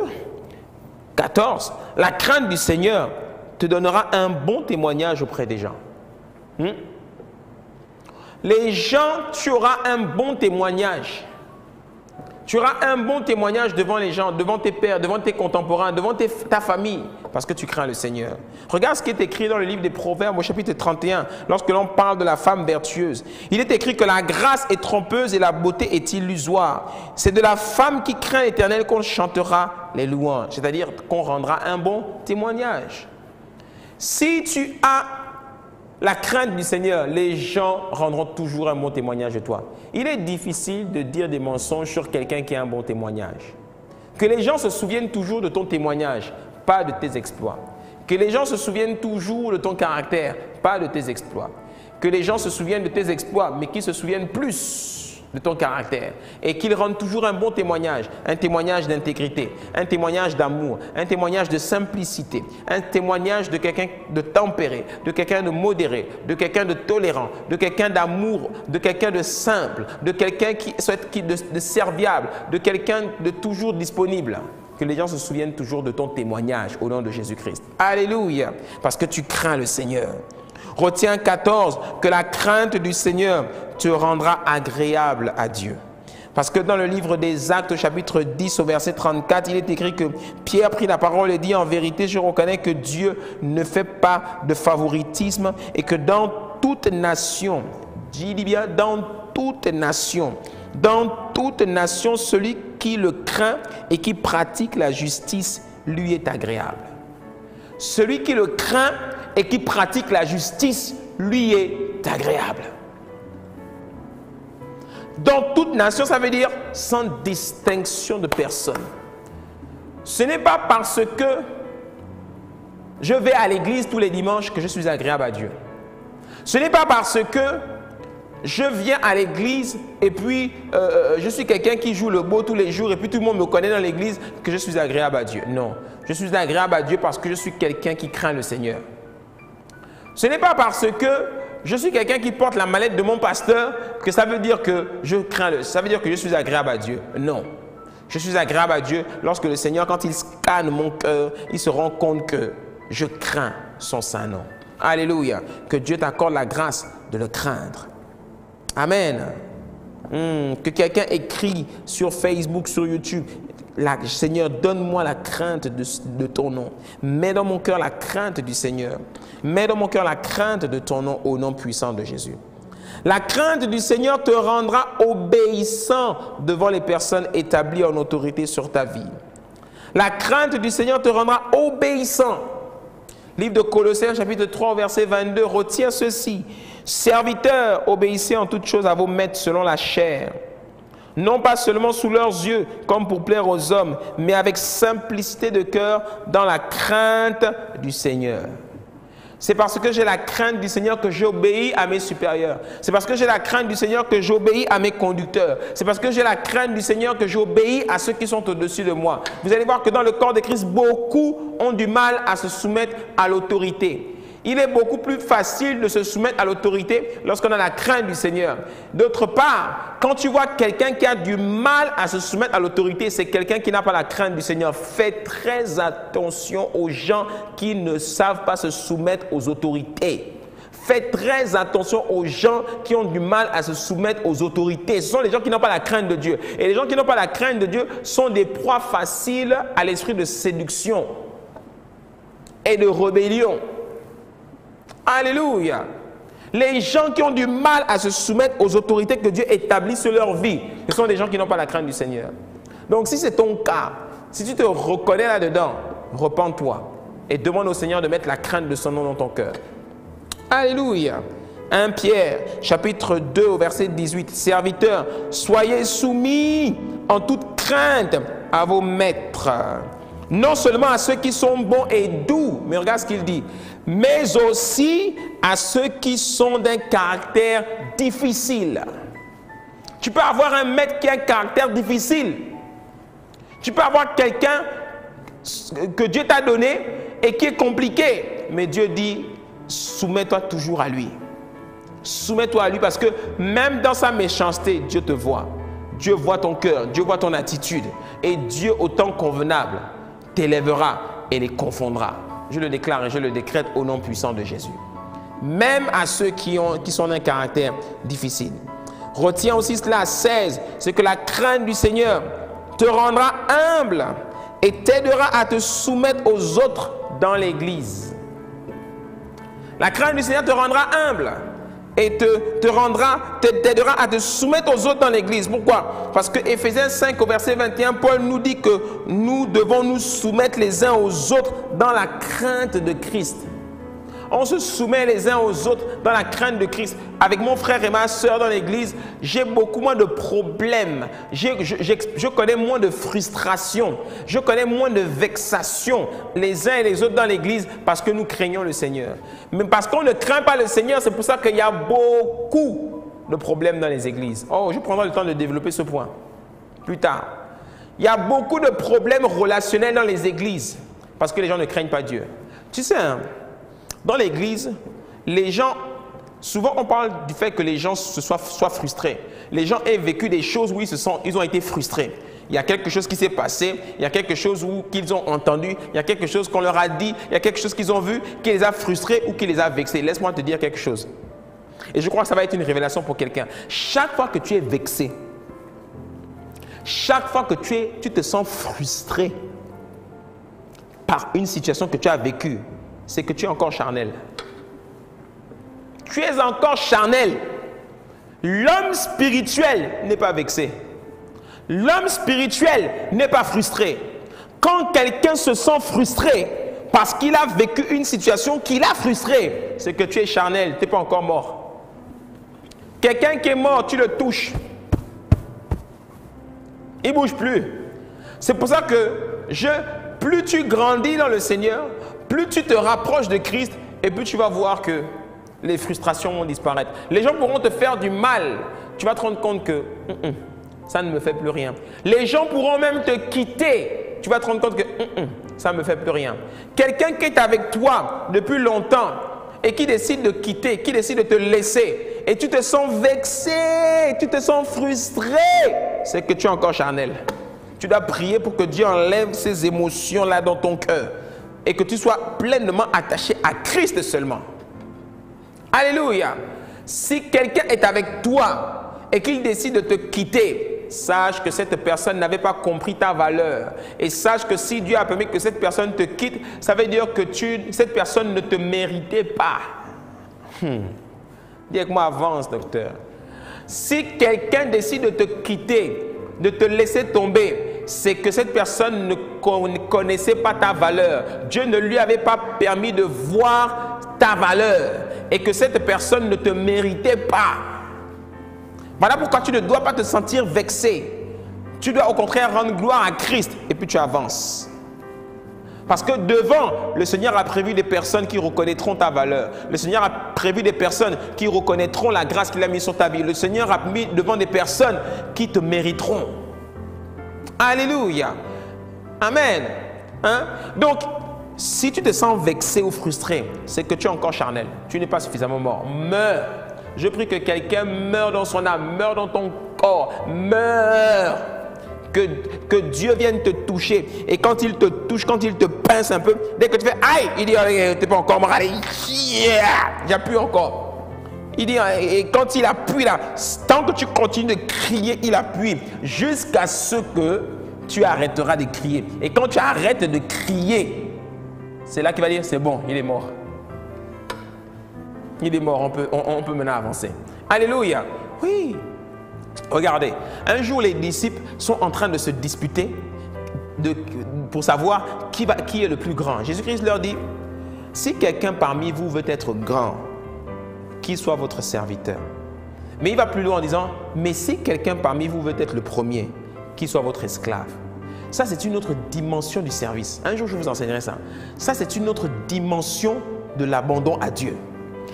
14, la crainte du Seigneur te donnera un bon témoignage auprès des gens. Les gens, tu auras un bon témoignage. Tu auras un bon témoignage devant les gens, devant tes pères, devant tes contemporains, devant ta famille, parce que tu crains le Seigneur. Regarde ce qui est écrit dans le livre des Proverbes au chapitre 31, lorsque l'on parle de la femme vertueuse. Il est écrit que la grâce est trompeuse et la beauté est illusoire. C'est de la femme qui craint l'Éternel qu'on chantera les louanges, c'est-à-dire qu'on rendra un bon témoignage. Si tu as la crainte du Seigneur, les gens rendront toujours un bon témoignage de toi. Il est difficile de dire des mensonges sur quelqu'un qui a un bon témoignage. Que les gens se souviennent toujours de ton témoignage, pas de tes exploits. Que les gens se souviennent toujours de ton caractère, pas de tes exploits. Que les gens se souviennent de tes exploits, mais qu'ils se souviennent plus de ton caractère. Et qu'ils rendent toujours un bon témoignage d'intégrité, un témoignage d'amour, un témoignage de simplicité, un témoignage de quelqu'un de tempéré, de quelqu'un de modéré, de quelqu'un de tolérant, de quelqu'un d'amour, de quelqu'un de simple, de quelqu'un de serviable, de quelqu'un de toujours disponible. Que les gens se souviennent toujours de ton témoignage au nom de Jésus-Christ. Alléluia, parce que tu crains le Seigneur. Retiens 14, que la crainte du Seigneur te rendra agréable à Dieu. Parce que dans le livre des Actes, chapitre 10, au verset 34, il est écrit que Pierre prit la parole et dit: en vérité, je reconnais que Dieu ne fait pas de favoritisme et que dans toute nation, dis bien dans toute nation, celui qui le craint et qui pratique la justice lui est agréable. Celui qui le craint et qui pratique la justice lui est agréable. Dans toute nation, ça veut dire sans distinction de personne. Ce n'est pas parce que je vais à l'église tous les dimanches que je suis agréable à Dieu. Ce n'est pas parce que je viens à l'église et puis je suis quelqu'un qui joue le beau tous les jours et puis tout le monde me connaît dans l'église que je suis agréable à Dieu. Non, je suis agréable à Dieu parce que je suis quelqu'un qui craint le Seigneur. Ce n'est pas parce que je suis quelqu'un qui porte la mallette de mon pasteur que ça veut dire que ça veut dire que je suis agréable à Dieu. Non. Je suis agréable à Dieu lorsque le Seigneur, quand il scanne mon cœur, il se rend compte que je crains son saint nom. Alléluia. Que Dieu t'accorde la grâce de le craindre. Amen. Que quelqu'un écrit sur Facebook, sur YouTube: Seigneur, donne-moi la crainte de ton nom. Mets dans mon cœur la crainte du Seigneur. Mets dans mon cœur la crainte de ton nom, au nom puissant de Jésus. La crainte du Seigneur te rendra obéissant devant les personnes établies en autorité sur ta vie. La crainte du Seigneur te rendra obéissant. Livre de Colossiens, chapitre 3, verset 22, retiens ceci. Serviteurs, obéissez en toutes choses à vos maîtres selon la chair. Non pas seulement sous leurs yeux, comme pour plaire aux hommes, mais avec simplicité de cœur, dans la crainte du Seigneur. C'est parce que j'ai la crainte du Seigneur que j'obéis à mes supérieurs. C'est parce que j'ai la crainte du Seigneur que j'obéis à mes conducteurs. C'est parce que j'ai la crainte du Seigneur que j'obéis à ceux qui sont au-dessus de moi. Vous allez voir que dans le corps de Christ, beaucoup ont du mal à se soumettre à l'autorité. Il est beaucoup plus facile de se soumettre à l'autorité lorsqu'on a la crainte du Seigneur. D'autre part, quand tu vois quelqu'un qui a du mal à se soumettre à l'autorité, c'est quelqu'un qui n'a pas la crainte du Seigneur. Fais très attention aux gens qui ne savent pas se soumettre aux autorités. Faites très attention aux gens qui ont du mal à se soumettre aux autorités. Ce sont les gens qui n'ont pas la crainte de Dieu. Et les gens qui n'ont pas la crainte de Dieu sont des proies faciles à l'esprit de séduction et de rébellion. Alléluia. Les gens qui ont du mal à se soumettre aux autorités que Dieu établit sur leur vie, ce sont des gens qui n'ont pas la crainte du Seigneur. Donc si c'est ton cas, si tu te reconnais là-dedans, repens-toi et demande au Seigneur de mettre la crainte de son nom dans ton cœur. Alléluia. 1 Pierre, chapitre 2, au verset 18. Serviteurs, soyez soumis en toute crainte à vos maîtres. Non seulement à ceux qui sont bons et doux, mais regarde ce qu'il dit, mais aussi à ceux qui sont d'un caractère difficile. Tu peux avoir un maître qui a un caractère difficile. Tu peux avoir quelqu'un que Dieu t'a donné et qui est compliqué. Mais Dieu dit, soumets-toi toujours à lui. Soumets-toi à lui parce que même dans sa méchanceté, Dieu te voit. Dieu voit ton cœur, Dieu voit ton attitude. Et Dieu, au temps convenable, t'élèvera et les confondra. Je le déclare et je le décrète au nom puissant de Jésus. Même à ceux qui sont d'un caractère difficile. Retiens aussi cela, 16, c'est que la crainte du Seigneur te rendra humble et t'aidera à te soumettre aux autres dans l'Église. La crainte du Seigneur te rendra humble et t'aidera à te soumettre aux autres dans l'Église. Pourquoi? Parce que Éphésiens 5 au verset 21, Paul nous dit que nous devons nous soumettre les uns aux autres dans la crainte de Christ. On se soumet les uns aux autres dans la crainte de Christ. Avec mon frère et ma soeur dans l'église, j'ai beaucoup moins de problèmes. Je connais moins de frustration. Je connais moins de vexation les uns et les autres dans l'église parce que nous craignons le Seigneur. Mais parce qu'on ne craint pas le Seigneur, c'est pour ça qu'il y a beaucoup de problèmes dans les églises. Oh, je prendrai le temps de développer ce point plus tard. Il y a beaucoup de problèmes relationnels dans les églises parce que les gens ne craignent pas Dieu. Tu sais, hein, dans l'église, les gens, souvent on parle du fait que les gens soient frustrés. Les gens aient vécu des choses où ils ont été frustrés. Il y a quelque chose qui s'est passé, il y a quelque chose qu'ils ont entendu, il y a quelque chose qu'on leur a dit, il y a quelque chose qu'ils ont vu qui les a frustrés ou qui les a vexés. Laisse-moi te dire quelque chose. Et je crois que ça va être une révélation pour quelqu'un. Chaque fois que tu es vexé, chaque fois que tu te sens frustré par une situation que tu as vécue, c'est que tu es encore charnel. Tu es encore charnel. L'homme spirituel n'est pas vexé. L'homme spirituel n'est pas frustré. Quand quelqu'un se sent frustré parce qu'il a vécu une situation qui l'a frustré, c'est que tu es charnel, tu n'es pas encore mort. Quelqu'un qui est mort, tu le touches. Il ne bouge plus. C'est pour ça que plus tu grandis dans le Seigneur, plus tu te rapproches de Christ et plus tu vas voir que les frustrations vont disparaître. Les gens pourront te faire du mal. Tu vas te rendre compte que ça ne me fait plus rien. Les gens pourront même te quitter. Tu vas te rendre compte que ça ne me fait plus rien. Quelqu'un qui est avec toi depuis longtemps et qui décide de quitter, qui décide de te laisser et tu te sens vexé, tu te sens frustré, c'est que tu es encore charnel. Tu dois prier pour que Dieu enlève ces émotions-là dans ton cœur et que tu sois pleinement attaché à Christ seulement. Alléluia. Si quelqu'un est avec toi et qu'il décide de te quitter, sache que cette personne n'avait pas compris ta valeur. Et sache que si Dieu a permis que cette personne te quitte, ça veut dire que cette personne ne te méritait pas. Dis avec moi, avance, docteur. Si quelqu'un décide de te quitter, de te laisser tomber, c'est que cette personne ne connaissait pas ta valeur. Dieu ne lui avait pas permis de voir ta valeur et que cette personne ne te méritait pas. Voilà pourquoi tu ne dois pas te sentir vexé. Tu dois au contraire rendre gloire à Christ et puis tu avances. Parce que devant, le Seigneur a prévu des personnes qui reconnaîtront ta valeur. Le Seigneur a prévu des personnes qui reconnaîtront la grâce qu'il a mise sur ta vie. Le Seigneur a mis devant des personnes qui te mériteront. Alléluia. Amen. Hein? Donc, si tu te sens vexé ou frustré, c'est que tu es encore charnel. Tu n'es pas suffisamment mort. Meurs. Je prie que quelqu'un meure dans son âme, meure dans ton corps, meure. Que Dieu vienne te toucher. Et quand il te touche, quand il te pince un peu, dès que tu fais aïe, il dit tu n'es pas encore mort. Allez, j'appuie encore. Il dit, et quand il appuie là, tant que tu continues de crier, il appuie jusqu'à ce que tu arrêteras de crier. Et quand tu arrêtes de crier, c'est là qu'il va dire c'est bon, il est mort. Il est mort, on peut maintenant avancer. Alléluia. Oui. Regardez, un jour les disciples sont en train de se disputer pour savoir qui est le plus grand. Jésus-Christ leur dit, si quelqu'un parmi vous veut être grand, qu'il soit votre serviteur. Mais il va plus loin en disant, mais si quelqu'un parmi vous veut être le premier, qu'il soit votre esclave. Ça, c'est une autre dimension du service. Un jour, je vous enseignerai ça. Ça, c'est une autre dimension de l'abandon à Dieu.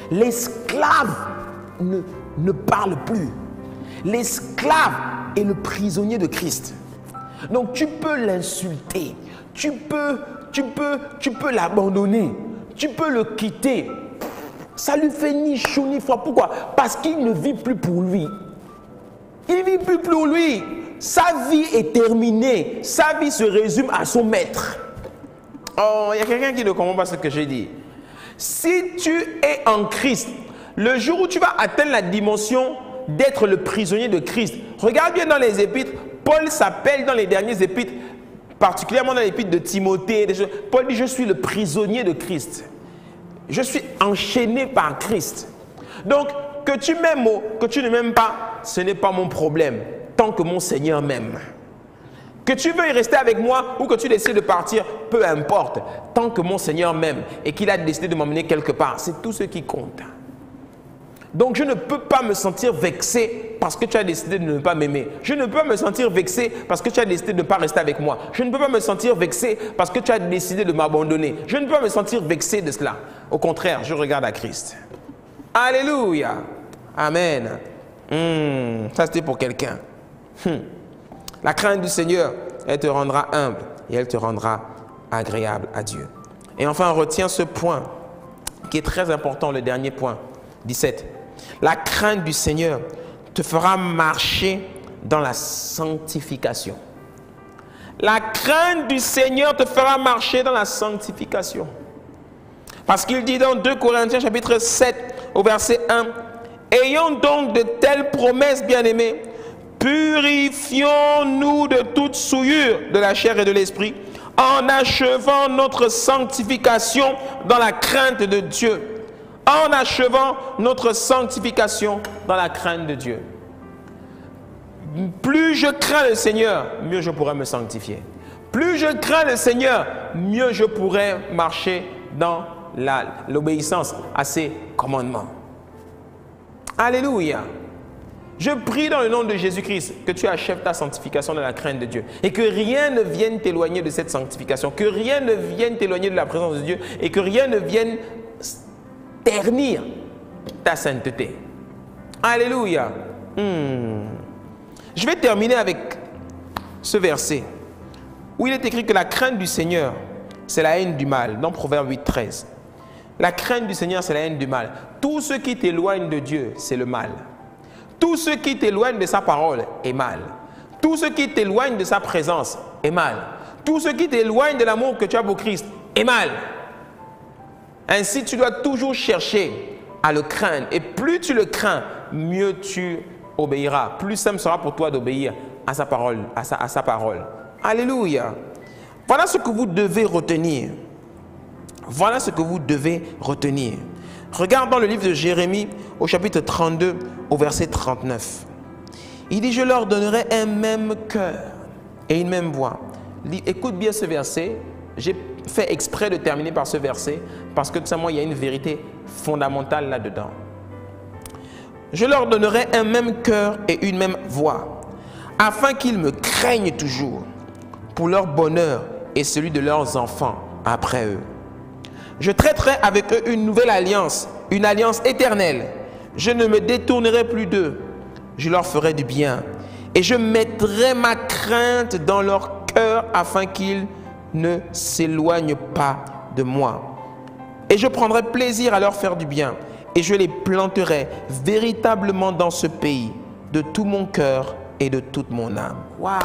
L'esclave ne parle plus. L'esclave est le prisonnier de Christ. Donc tu peux l'insulter, tu peux l'abandonner, tu peux le quitter. Ça lui fait ni chaud ni froid. Pourquoi? Parce qu'il ne vit plus pour lui. Il ne vit plus pour lui. Sa vie est terminée. Sa vie se résume à son maître. Oh, il y a quelqu'un qui ne comprend pas ce que j'ai dit. Si tu es en Christ, le jour où tu vas atteindre la dimension d'être le prisonnier de Christ. Regarde bien dans les épîtres, Paul s'appelle dans les derniers épîtres, particulièrement dans l'épître de Timothée, Paul dit « Je suis le prisonnier de Christ. Je suis enchaîné par Christ. » Donc, que tu m'aimes ou que tu ne m'aimes pas, ce n'est pas mon problème, tant que mon Seigneur m'aime. Que tu veuilles rester avec moi ou que tu décides de partir, peu importe, tant que mon Seigneur m'aime et qu'il a décidé de m'emmener quelque part, c'est tout ce qui compte. Donc, je ne peux pas me sentir vexé parce que tu as décidé de ne pas m'aimer. Je ne peux pas me sentir vexé parce que tu as décidé de ne pas rester avec moi. Je ne peux pas me sentir vexé parce que tu as décidé de m'abandonner. Je ne peux pas me sentir vexé de cela. Au contraire, je regarde à Christ. Alléluia. Amen. Ça, c'était pour quelqu'un. La crainte du Seigneur, elle te rendra humble et elle te rendra agréable à Dieu. Et enfin, retiens ce point qui est très important, le dernier point, 17. La crainte du Seigneur te fera marcher dans la sanctification. La crainte du Seigneur te fera marcher dans la sanctification. Parce qu'il dit dans 2 Corinthiens chapitre 7 au verset 1, « Ayons donc de telles promesses, bien-aimés, purifions-nous de toute souillure de la chair et de l'esprit, en achevant notre sanctification dans la crainte de Dieu. » En achevant notre sanctification dans la crainte de Dieu. Plus je crains le Seigneur, mieux je pourrai me sanctifier. Plus je crains le Seigneur, mieux je pourrai marcher dans l'obéissance à ses commandements. Alléluia. Je prie dans le nom de Jésus-Christ que tu achèves ta sanctification dans la crainte de Dieu et que rien ne vienne t'éloigner de cette sanctification, que rien ne vienne t'éloigner de la présence de Dieu et que rien ne vienne ternir ta sainteté. Alléluia. Je vais terminer avec ce verset où il est écrit que la crainte du Seigneur, c'est la haine du mal, dans Proverbe 8, 13. La crainte du Seigneur, c'est la haine du mal. Tout ce qui t'éloigne de Dieu, c'est le mal. Tout ce qui t'éloigne de sa parole est mal. Tout ce qui t'éloigne de sa présence est mal. Tout ce qui t'éloigne de l'amour que tu as pour Christ est mal. Ainsi, tu dois toujours chercher à le craindre. Et plus tu le crains, mieux tu obéiras. Plus simple sera pour toi d'obéir à sa parole, à sa parole. Alléluia. Voilà ce que vous devez retenir. Voilà ce que vous devez retenir. Regarde dans le livre de Jérémie, au chapitre 32, au verset 39. Il dit, je leur donnerai un même cœur et une même voix. Écoute bien ce verset. J'ai fait exprès de terminer par ce verset parce que tout simplement, il y a une vérité fondamentale là-dedans. Je leur donnerai un même cœur et une même voix, afin qu'ils me craignent toujours pour leur bonheur et celui de leurs enfants après eux. Je traiterai avec eux une nouvelle alliance, une alliance éternelle. Je ne me détournerai plus d'eux. Je leur ferai du bien et je mettrai ma crainte dans leur cœur afin qu'ils ne s'éloignent pas de moi. Et je prendrai plaisir à leur faire du bien et je les planterai véritablement dans ce pays de tout mon cœur et de toute mon âme. Waouh!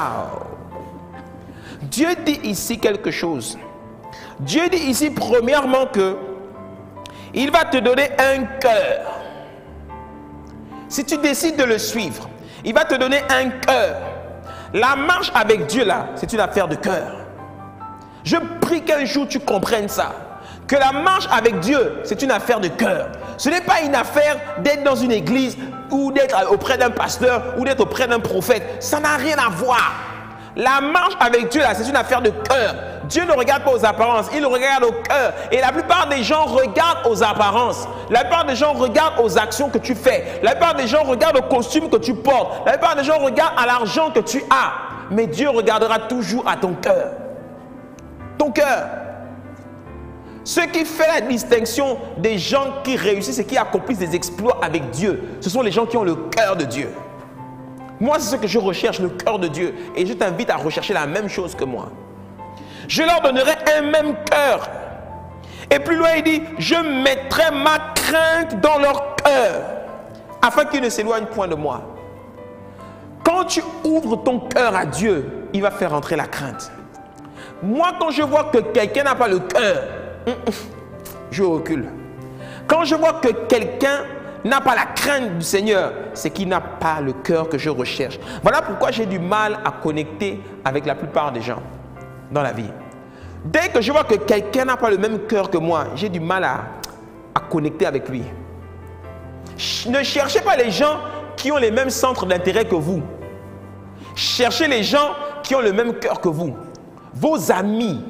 Dieu dit ici quelque chose. Dieu dit ici premièrement que il va te donner un cœur. Si tu décides de le suivre, il va te donner un cœur. La marche avec Dieu là, c'est une affaire de cœur. Je prie qu'un jour tu comprennes ça. Que la marche avec Dieu, c'est une affaire de cœur. Ce n'est pas une affaire d'être dans une église ou d'être auprès d'un pasteur ou d'être auprès d'un prophète. Ça n'a rien à voir. La marche avec Dieu, là, c'est une affaire de cœur. Dieu ne regarde pas aux apparences, il regarde au cœur. Et la plupart des gens regardent aux apparences. La plupart des gens regardent aux actions que tu fais. La plupart des gens regardent au costume que tu portes. La plupart des gens regardent à l'argent que tu as. Mais Dieu regardera toujours à ton cœur. Ton cœur. Ce qui fait la distinction des gens qui réussissent et qui accomplissent des exploits avec Dieu, ce sont les gens qui ont le cœur de Dieu. Moi, c'est ce que je recherche, le cœur de Dieu. Et je t'invite à rechercher la même chose que moi. Je leur donnerai un même cœur. Et plus loin, il dit, je mettrai ma crainte dans leur cœur, afin qu'ils ne s'éloignent point de moi. Quand tu ouvres ton cœur à Dieu, il va faire entrer la crainte. Moi, quand je vois que quelqu'un n'a pas le cœur, je recule. Quand je vois que quelqu'un n'a pas la crainte du Seigneur, c'est qu'il n'a pas le cœur que je recherche. Voilà pourquoi j'ai du mal à connecter avec la plupart des gens dans la vie. Dès que je vois que quelqu'un n'a pas le même cœur que moi, j'ai du mal à connecter avec lui. Ne cherchez pas les gens qui ont les mêmes centres d'intérêt que vous. Cherchez les gens qui ont le même cœur que vous. Vos amis,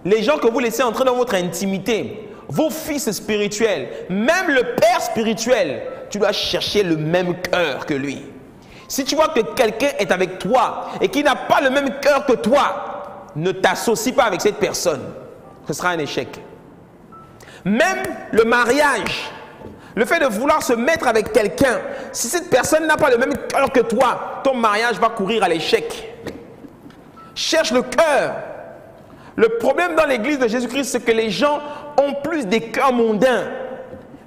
les gens que vous laissez entrer dans votre intimité, vos fils spirituels, même le père spirituel, tu dois chercher le même cœur que lui. Si tu vois que quelqu'un est avec toi et qui n'a pas le même cœur que toi, ne t'associe pas avec cette personne. Ce sera un échec. Même le mariage, le fait de vouloir se mettre avec quelqu'un, si cette personne n'a pas le même cœur que toi, ton mariage va courir à l'échec. Cherche le cœur. Le problème dans l'église de Jésus-Christ, c'est que les gens ont plus des cœurs mondains.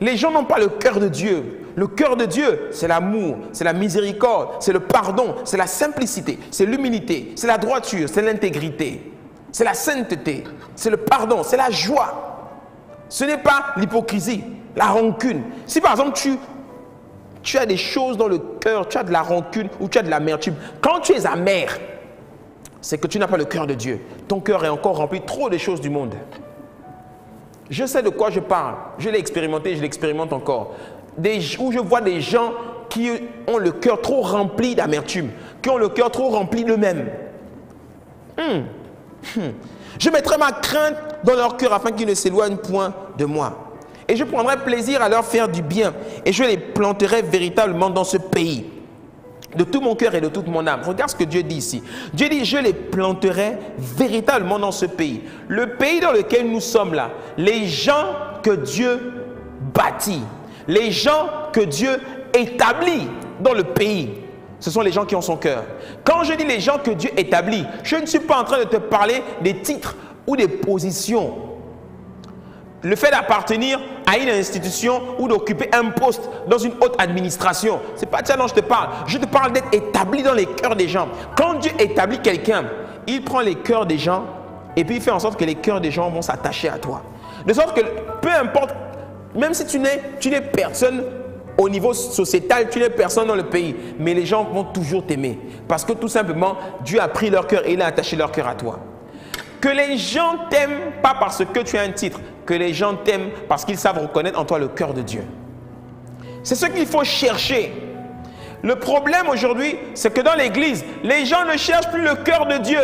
Les gens n'ont pas le cœur de Dieu. Le cœur de Dieu, c'est l'amour, c'est la miséricorde, c'est le pardon, c'est la simplicité, c'est l'humilité, c'est la droiture, c'est l'intégrité, c'est la sainteté, c'est le pardon, c'est la joie. Ce n'est pas l'hypocrisie, la rancune. Si par exemple tu as des choses dans le cœur, tu as de la rancune ou tu as de l'amertume, quand tu es amer, c'est que tu n'as pas le cœur de Dieu. Ton cœur est encore rempli trop des choses du monde. Je sais de quoi je parle. Je l'ai expérimenté, je l'expérimente encore. Où je vois des gens qui ont le cœur trop rempli d'amertume, qui ont le cœur trop rempli d'eux-mêmes. Je mettrai ma crainte dans leur cœur afin qu'ils ne s'éloignent point de moi. Et je prendrai plaisir à leur faire du bien. Et je les planterai véritablement dans ce pays. De tout mon cœur et de toute mon âme. Regarde ce que Dieu dit ici. Dieu dit, je les planterai véritablement dans ce pays. Le pays dans lequel nous sommes là. Les gens que Dieu bâtit. Les gens que Dieu établit dans le pays. Ce sont les gens qui ont son cœur. Quand je dis les gens que Dieu établit, je ne suis pas en train de te parler des titres ou des positions. Le fait d'appartenir à une institution ou d'occuper un poste dans une haute administration, ce n'est pas de ça dont je te parle. Je te parle d'être établi dans les cœurs des gens. Quand Dieu établit quelqu'un, il prend les cœurs des gens et puis il fait en sorte que les cœurs des gens vont s'attacher à toi. De sorte que peu importe, même si tu n'es personne au niveau sociétal, tu n'es personne dans le pays, mais les gens vont toujours t'aimer. Parce que tout simplement, Dieu a pris leur cœur et il a attaché leur cœur à toi. Que les gens t'aiment pas parce que tu as un titre, que les gens t'aiment parce qu'ils savent reconnaître en toi le cœur de Dieu. C'est ce qu'il faut chercher. Le problème aujourd'hui, c'est que dans l'église, les gens ne cherchent plus le cœur de Dieu.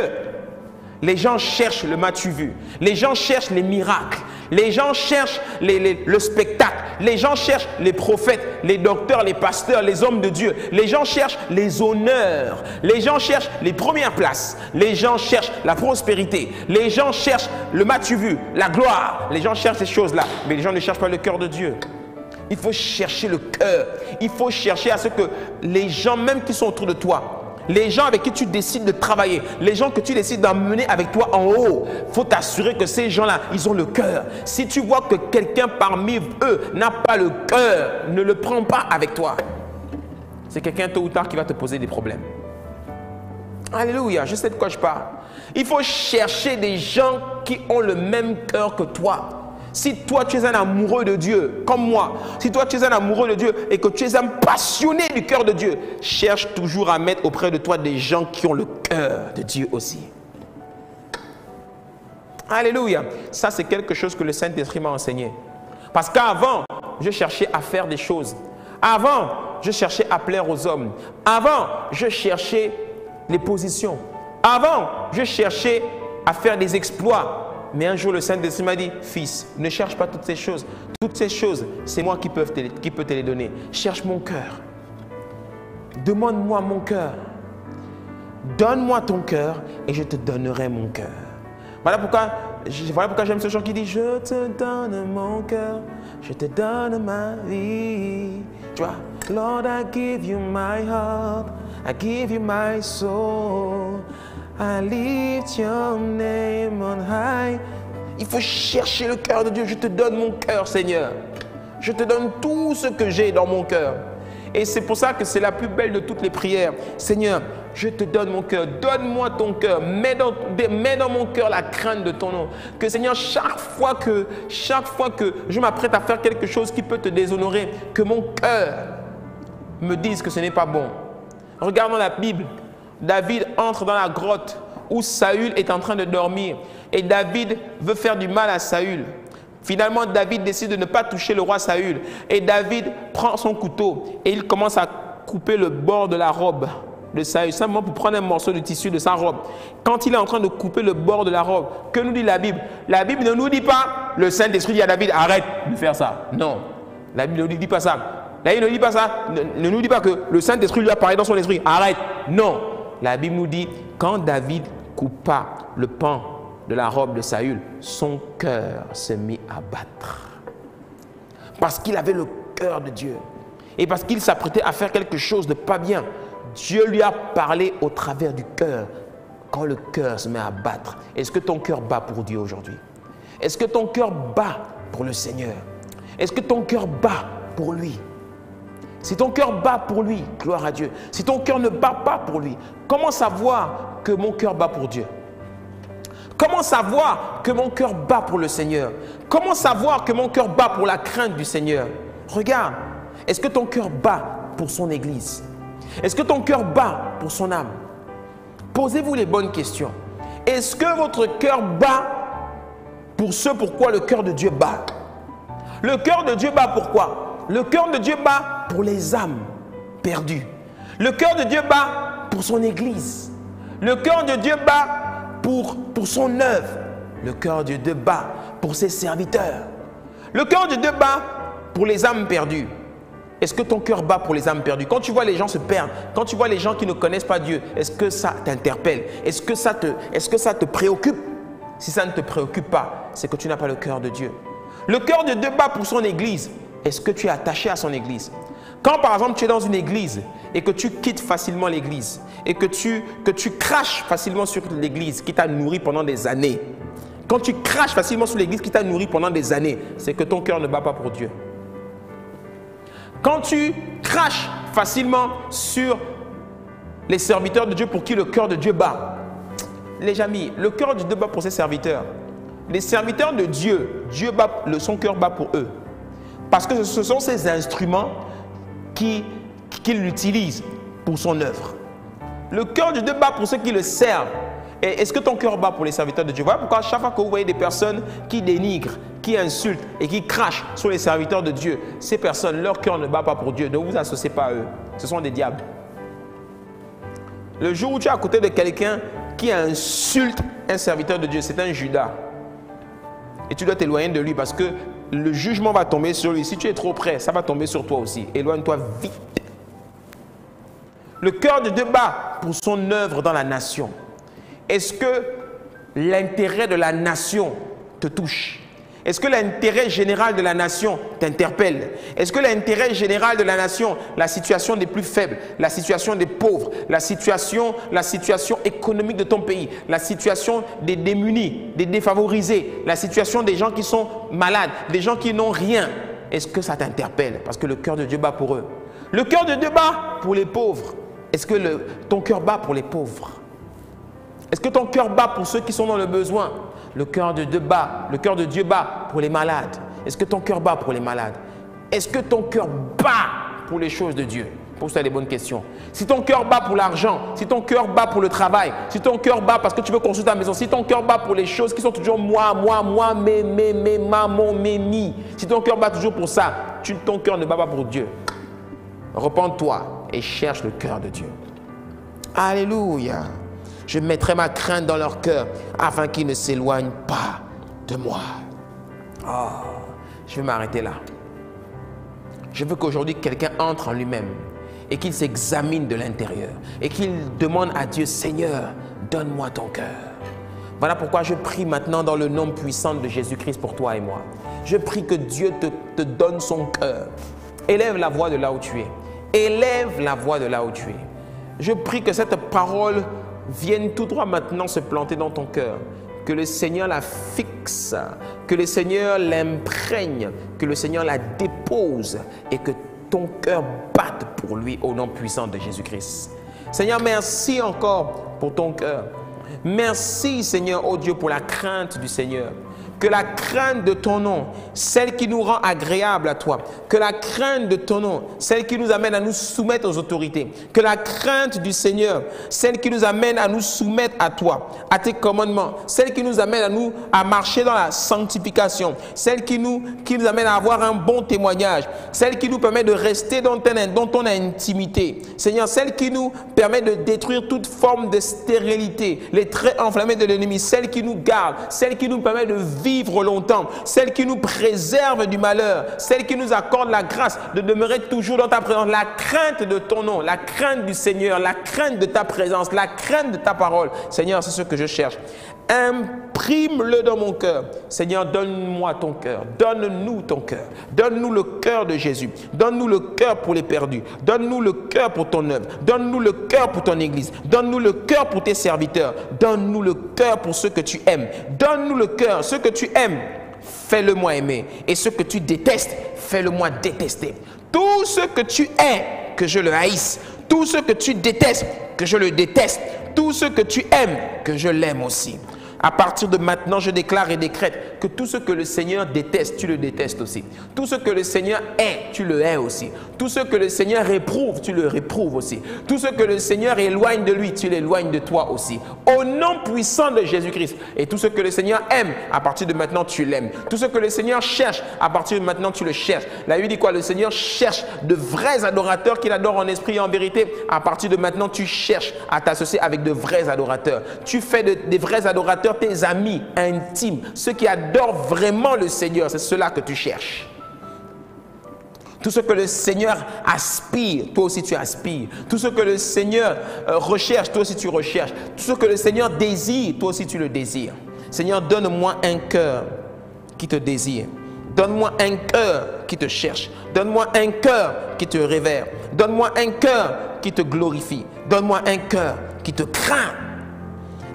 Les gens cherchent le m'as-tu vu. Les gens cherchent les miracles. Les gens cherchent le spectacle. Les gens cherchent les prophètes, les docteurs, les pasteurs, les hommes de Dieu. Les gens cherchent les honneurs. Les gens cherchent les premières places. Les gens cherchent la prospérité. Les gens cherchent le m'as-tu vu, la gloire. Les gens cherchent ces choses-là. Mais les gens ne cherchent pas le cœur de Dieu. Il faut chercher le cœur. Il faut chercher à ce que les gens, même qui sont autour de toi, les gens avec qui tu décides de travailler, les gens que tu décides d'emmener avec toi en haut, il faut t'assurer que ces gens-là, ils ont le cœur. Si tu vois que quelqu'un parmi eux n'a pas le cœur, ne le prends pas avec toi. C'est quelqu'un tôt ou tard qui va te poser des problèmes. Alléluia, je sais de quoi je parle. Il faut chercher des gens qui ont le même cœur que toi. Si toi tu es un amoureux de Dieu, comme moi, si toi tu es un amoureux de Dieu et que tu es un passionné du cœur de Dieu, cherche toujours à mettre auprès de toi des gens qui ont le cœur de Dieu aussi. Alléluia. Ça c'est quelque chose que le Saint-Esprit m'a enseigné. Parce qu'avant, je cherchais à faire des choses. Avant, je cherchais à plaire aux hommes. Avant, je cherchais les positions. Avant, je cherchais à faire des exploits. Mais un jour, le Saint-Esprit m'a dit, fils, ne cherche pas toutes ces choses. Toutes ces choses, c'est moi qui peux te les donner. Cherche mon cœur. Demande-moi mon cœur. Donne-moi ton cœur et je te donnerai mon cœur. Voilà pourquoi j'aime ce chant qui dit, je te donne mon cœur, je te donne ma vie. Tu vois, Lord, I give you my heart, I give you my soul. I lift your name on high. Il faut chercher le cœur de Dieu. Je te donne mon cœur, Seigneur. Je te donne tout ce que j'ai dans mon cœur. Et c'est pour ça que c'est la plus belle de toutes les prières. Seigneur, je te donne mon cœur. Donne-moi ton cœur. Mets dans mon cœur la crainte de ton nom. Que Seigneur, chaque fois que je m'apprête à faire quelque chose qui peut te déshonorer, que mon cœur me dise que ce n'est pas bon. Regardons la Bible. David entre dans la grotte où Saül est en train de dormir. Et David veut faire du mal à Saül. Finalement, David décide de ne pas toucher le roi Saül. Et David prend son couteau et il commence à couper le bord de la robe de Saül, simplement pour prendre un morceau de tissu de sa robe. Quand il est en train de couper le bord de la robe, que nous dit la Bible? La Bible ne nous dit pas, le Saint-Esprit dit à David, arrête de faire ça. Non, la Bible ne nous dit pas ça. La Bible ne dit pas ça, ne nous dit pas que le Saint-Esprit lui a parlé dans son esprit, arrête. Non, la Bible nous dit, quand David coupa le pan de la robe de Saül, son cœur se mit à battre. Parce qu'il avait le cœur de Dieu. Et parce qu'il s'apprêtait à faire quelque chose de pas bien. Dieu lui a parlé au travers du cœur. Quand le cœur se met à battre, est-ce que ton cœur bat pour Dieu aujourd'hui? Est-ce que ton cœur bat pour le Seigneur? Est-ce que ton cœur bat pour lui? Si ton cœur bat pour lui, gloire à Dieu. Si ton cœur ne bat pas pour lui, comment savoir que mon cœur bat pour Dieu? Comment savoir que mon cœur bat pour le Seigneur? Comment savoir que mon cœur bat pour la crainte du Seigneur? Regarde, est-ce que ton cœur bat pour son Église? Est-ce que ton cœur bat pour son âme? Posez-vous les bonnes questions. Est-ce que votre cœur bat pour ce pourquoi le cœur de Dieu bat? Le cœur de Dieu bat pourquoi? Le cœur de Dieu bat pour les âmes perdues. Le cœur de Dieu bat pour son Église. Le cœur de Dieu bat pour son œuvre. Le cœur de Dieu bat pour ses serviteurs. Le cœur de Dieu bat pour les âmes perdues. Est-ce que ton cœur bat pour les âmes perdues? Quand tu vois les gens se perdre, quand tu vois les gens qui ne connaissent pas Dieu, est-ce que ça t'interpelle? Est-ce que ça te préoccupe? Si ça ne te préoccupe pas, c'est que tu n'as pas le cœur de Dieu. Le cœur de Dieu bat pour son Église. Est-ce que tu es attaché à son Église? Quand par exemple tu es dans une église et que tu quittes facilement l'église et que tu craches facilement sur l'église qui t'a nourri pendant des années, quand tu craches facilement sur l'église qui t'a nourri pendant des années, c'est que ton cœur ne bat pas pour Dieu. Quand tu craches facilement sur les serviteurs de Dieu pour qui le cœur de Dieu bat, les amis, le cœur de Dieu bat pour ses serviteurs. Les serviteurs de Dieu, son cœur bat pour eux. Parce que ce sont ces instruments qu'il utilise pour son œuvre. Le cœur de Dieu bat pour ceux qui le servent. Et est-ce que ton cœur bat pour les serviteurs de Dieu? Voilà pourquoi chaque fois que vous voyez des personnes qui dénigrent, qui insultent et qui crachent sur les serviteurs de Dieu, ces personnes, leur cœur ne bat pas pour Dieu. Ne vous associez pas à eux. Ce sont des diables. Le jour où tu es à côté de quelqu'un qui insulte un serviteur de Dieu, c'est un Judas. Et tu dois t'éloigner de lui parce que le jugement va tomber sur lui. Si tu es trop près, ça va tomber sur toi aussi. Éloigne-toi vite. Le cœur de Dieu bat pour son œuvre dans la nation. Est-ce que l'intérêt de la nation te touche? Est-ce que l'intérêt général de la nation t'interpelle? Est-ce que l'intérêt général de la nation, la situation des plus faibles, la situation des pauvres, la situation économique de ton pays, la situation des démunis, des défavorisés, la situation des gens qui sont malades, des gens qui n'ont rien, est-ce que ça t'interpelle? Parce que le cœur de Dieu bat pour eux. Le cœur de Dieu bat pour les pauvres. Est-ce que ton cœur bat pour les pauvres? Est-ce que ton cœur bat pour ceux qui sont dans le besoin? Le cœur de Dieu bat pour les malades. Est-ce que ton cœur bat pour les malades? Est-ce que ton cœur bat pour les choses de Dieu? Pose-toi les bonnes questions. Si ton cœur bat pour l'argent, si ton cœur bat pour le travail, si ton cœur bat parce que tu veux construire ta maison, si ton cœur bat pour les choses qui sont toujours moi, maman, mi, si ton cœur bat toujours pour ça, ton cœur ne bat pas pour Dieu. Repends-toi et cherche le cœur de Dieu. Alléluia. Je mettrai ma crainte dans leur cœur afin qu'ils ne s'éloignent pas de moi. Oh, je vais m'arrêter là. Je veux qu'aujourd'hui quelqu'un entre en lui-même et qu'il s'examine de l'intérieur et qu'il demande à Dieu, Seigneur, donne-moi ton cœur. Voilà pourquoi je prie maintenant dans le nom puissant de Jésus-Christ pour toi et moi. Je prie que Dieu te donne son cœur. Élève la voix de là où tu es. Élève la voix de là où tu es. Je prie que cette parole vienne tout droit maintenant se planter dans ton cœur. Que le Seigneur la fixe, que le Seigneur l'imprègne, que le Seigneur la dépose et que ton cœur batte pour lui au nom puissant de Jésus-Christ. Seigneur, merci encore pour ton cœur. Merci, Seigneur, oh Dieu, pour la crainte du Seigneur. Que la crainte de ton nom, celle qui nous rend agréable à toi, que la crainte de ton nom, celle qui nous amène à nous soumettre aux autorités, que la crainte du Seigneur, celle qui nous amène à nous soumettre à toi, à tes commandements, celle qui nous amène à marcher dans la sanctification, celle qui nous amène à avoir un bon témoignage, celle qui nous permet de rester dans ton intimité. Seigneur, celle qui nous permet de détruire toute forme de stérilité, les traits enflammés de l'ennemi, celle qui nous garde, celle qui nous permet de vivre longtemps, celle qui nous préserve du malheur, celle qui nous accorde la grâce de demeurer toujours dans ta présence, la crainte de ton nom, la crainte du Seigneur, la crainte de ta présence, la crainte de ta parole. Seigneur, c'est ce que je cherche. Imprime-le dans mon cœur. Seigneur, donne-moi ton cœur. Donne-nous ton cœur. Donne-nous le cœur de Jésus. Donne-nous le cœur pour les perdus. Donne-nous le cœur pour ton œuvre. Donne-nous le cœur pour ton église. Donne-nous le cœur pour tes serviteurs. Donne-nous le cœur pour ceux que tu aimes. Donne-nous le cœur. Ce que tu aimes, fais-le-moi aimer. Et ce que tu détestes, fais-le-moi détester. Tout ce que tu hais, que je le haïsse. Tout ce que tu détestes, que je le déteste. Tout ce que tu aimes, que je l'aime aussi. À partir de maintenant, je déclare et décrète que tout ce que le Seigneur déteste, tu le détestes aussi. Tout ce que le Seigneur hait, tu le hais aussi. Tout ce que le Seigneur réprouve, tu le réprouves aussi. Tout ce que le Seigneur éloigne de lui, tu l'éloignes de toi aussi. Au nom puissant de Jésus-Christ. Et tout ce que le Seigneur aime, à partir de maintenant, tu l'aimes. Tout ce que le Seigneur cherche, à partir de maintenant, tu le cherches. La Bible dit quoi? Le Seigneur cherche de vrais adorateurs qu'il adore en esprit et en vérité. À partir de maintenant, tu cherches à t'associer avec de vrais adorateurs. Tu fais des vrais adorateurs tes amis intimes, ceux qui adorent vraiment le Seigneur, c'est cela que tu cherches. Tout ce que le Seigneur aspire, toi aussi tu aspires. Tout ce que le Seigneur recherche, toi aussi tu recherches. Tout ce que le Seigneur désire, toi aussi tu le désires. Seigneur, donne-moi un cœur qui te désire. Donne-moi un cœur qui te cherche. Donne-moi un cœur qui te révère. Donne-moi un cœur qui te glorifie. Donne-moi un cœur qui te craint.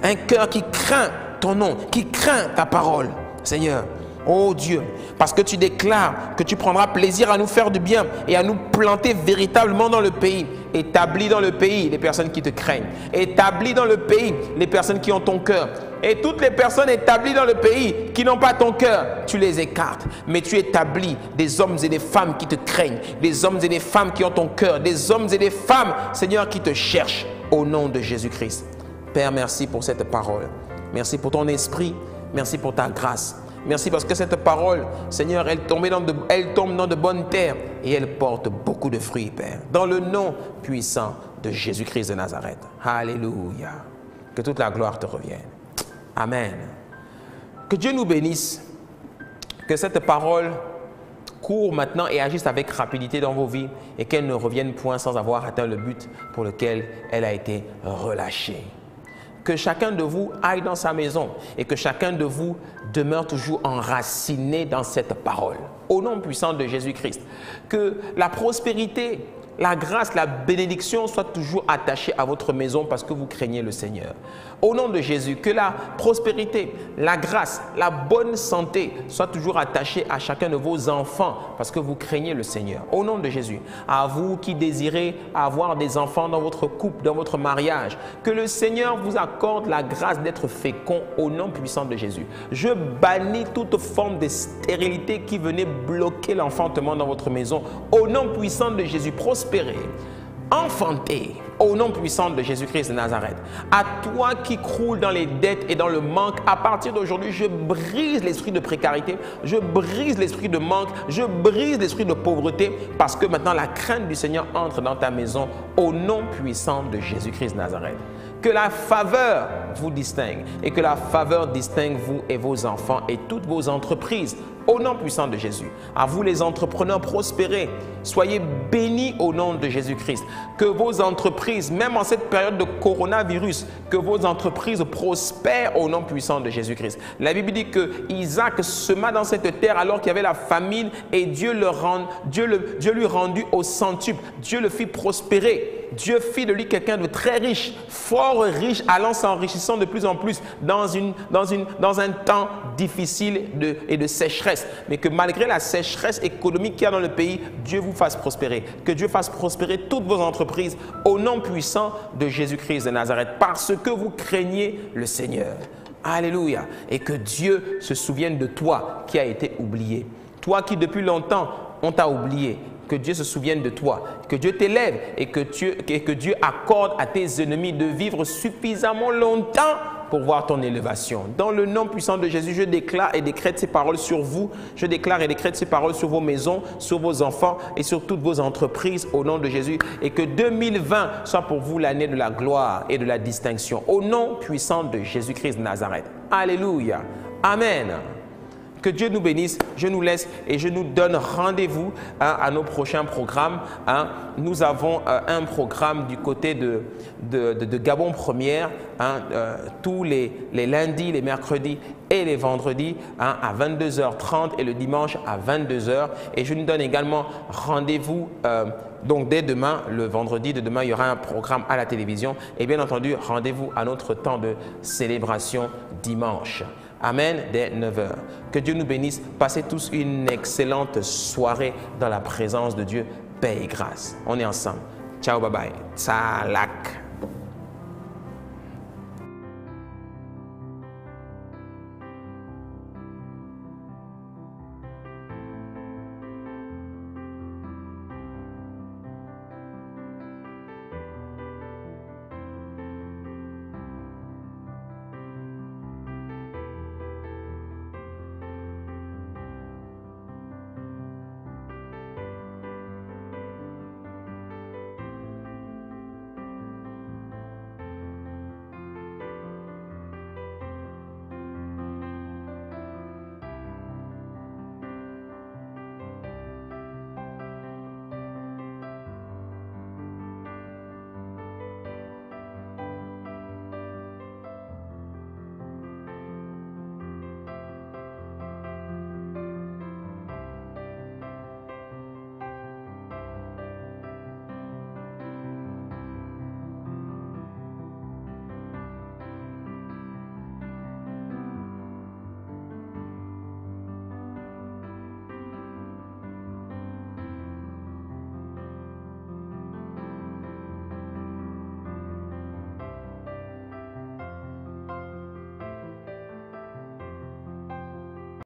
Un cœur qui craint ton nom, qui craint ta parole, Seigneur. Oh Dieu, parce que tu déclares que tu prendras plaisir à nous faire du bien et à nous planter véritablement dans le pays. Établis dans le pays les personnes qui te craignent. Établis dans le pays les personnes qui ont ton cœur. Et toutes les personnes établies dans le pays qui n'ont pas ton cœur, tu les écartes. Mais tu établis des hommes et des femmes qui te craignent. Des hommes et des femmes qui ont ton cœur. Des hommes et des femmes, Seigneur, qui te cherchent au nom de Jésus-Christ. Père, merci pour cette parole. Merci pour ton esprit. Merci pour ta grâce. Merci parce que cette parole, Seigneur, elle tombe dans de bonnes terres et elle porte beaucoup de fruits, Père. Dans le nom puissant de Jésus-Christ de Nazareth. Alléluia. Que toute la gloire te revienne. Amen. Que Dieu nous bénisse. Que cette parole court maintenant et agisse avec rapidité dans vos vies et qu'elle ne revienne point sans avoir atteint le but pour lequel elle a été relâchée. Que chacun de vous aille dans sa maison et que chacun de vous demeure toujours enraciné dans cette parole. Au nom puissant de Jésus-Christ. Que la prospérité, la grâce, la bénédiction soient toujours attachées à votre maison parce que vous craignez le Seigneur. Au nom de Jésus, que la prospérité, la grâce, la bonne santé soient toujours attachées à chacun de vos enfants parce que vous craignez le Seigneur. Au nom de Jésus, à vous qui désirez avoir des enfants dans votre couple, dans votre mariage, que le Seigneur vous accorde la grâce d'être fécond au nom puissant de Jésus. Je bannis toute forme de stérilité qui venait bloquer l'enfantement dans votre maison. Au nom puissant de Jésus, prospérez. Enfanté au nom puissant de Jésus-Christ de Nazareth. À toi qui croule dans les dettes et dans le manque, à partir d'aujourd'hui, je brise l'esprit de précarité, je brise l'esprit de manque, je brise l'esprit de pauvreté parce que maintenant la crainte du Seigneur entre dans ta maison au nom puissant de Jésus-Christ de Nazareth. Que la faveur vous distingue et que la faveur distingue vous et vos enfants et toutes vos entreprises au nom puissant de Jésus. À vous les entrepreneurs, prospérez. Soyez bénis au nom de Jésus-Christ. Que vos entreprises, même en cette période de coronavirus, que vos entreprises prospèrent au nom puissant de Jésus-Christ. La Bible dit que Isaac sema dans cette terre alors qu'il y avait la famine et Dieu lui rendit au centuple. Dieu le fit prospérer. Dieu fit de lui quelqu'un de très riche, fort riche, allant s'enrichissant de plus en plus dans un temps difficile et de sécheresse. Mais que malgré la sécheresse économique qu'il y a dans le pays, Dieu vous fasse prospérer. Que Dieu fasse prospérer toutes vos entreprises au nom puissant de Jésus-Christ de Nazareth, parce que vous craignez le Seigneur. Alléluia. Et que Dieu se souvienne de toi qui a été oublié. Toi qui depuis longtemps, on t'a oublié. Que Dieu se souvienne de toi, que Dieu t'élève et que Dieu accorde à tes ennemis de vivre suffisamment longtemps pour voir ton élévation. Dans le nom puissant de Jésus, je déclare et décrète ces paroles sur vous. Je déclare et décrète ces paroles sur vos maisons, sur vos enfants et sur toutes vos entreprises au nom de Jésus. Et que 2020 soit pour vous l'année de la gloire et de la distinction. Au nom puissant de Jésus-Christ de Nazareth. Alléluia. Amen. Que Dieu nous bénisse, je nous laisse et je nous donne rendez-vous à nos prochains programmes. Nous avons un programme du côté de Gabon Première tous les lundis, les mercredis et les vendredis à 22h30 et le dimanche à 22h. Et je nous donne également rendez-vous donc dès demain, le vendredi de demain, il y aura un programme à la télévision. Et bien entendu, rendez-vous à notre temps de célébration dimanche. Amen, dès 9h. Que Dieu nous bénisse. Passez tous une excellente soirée dans la présence de Dieu. Paix et grâce. On est ensemble. Ciao, bye bye. Tsalak.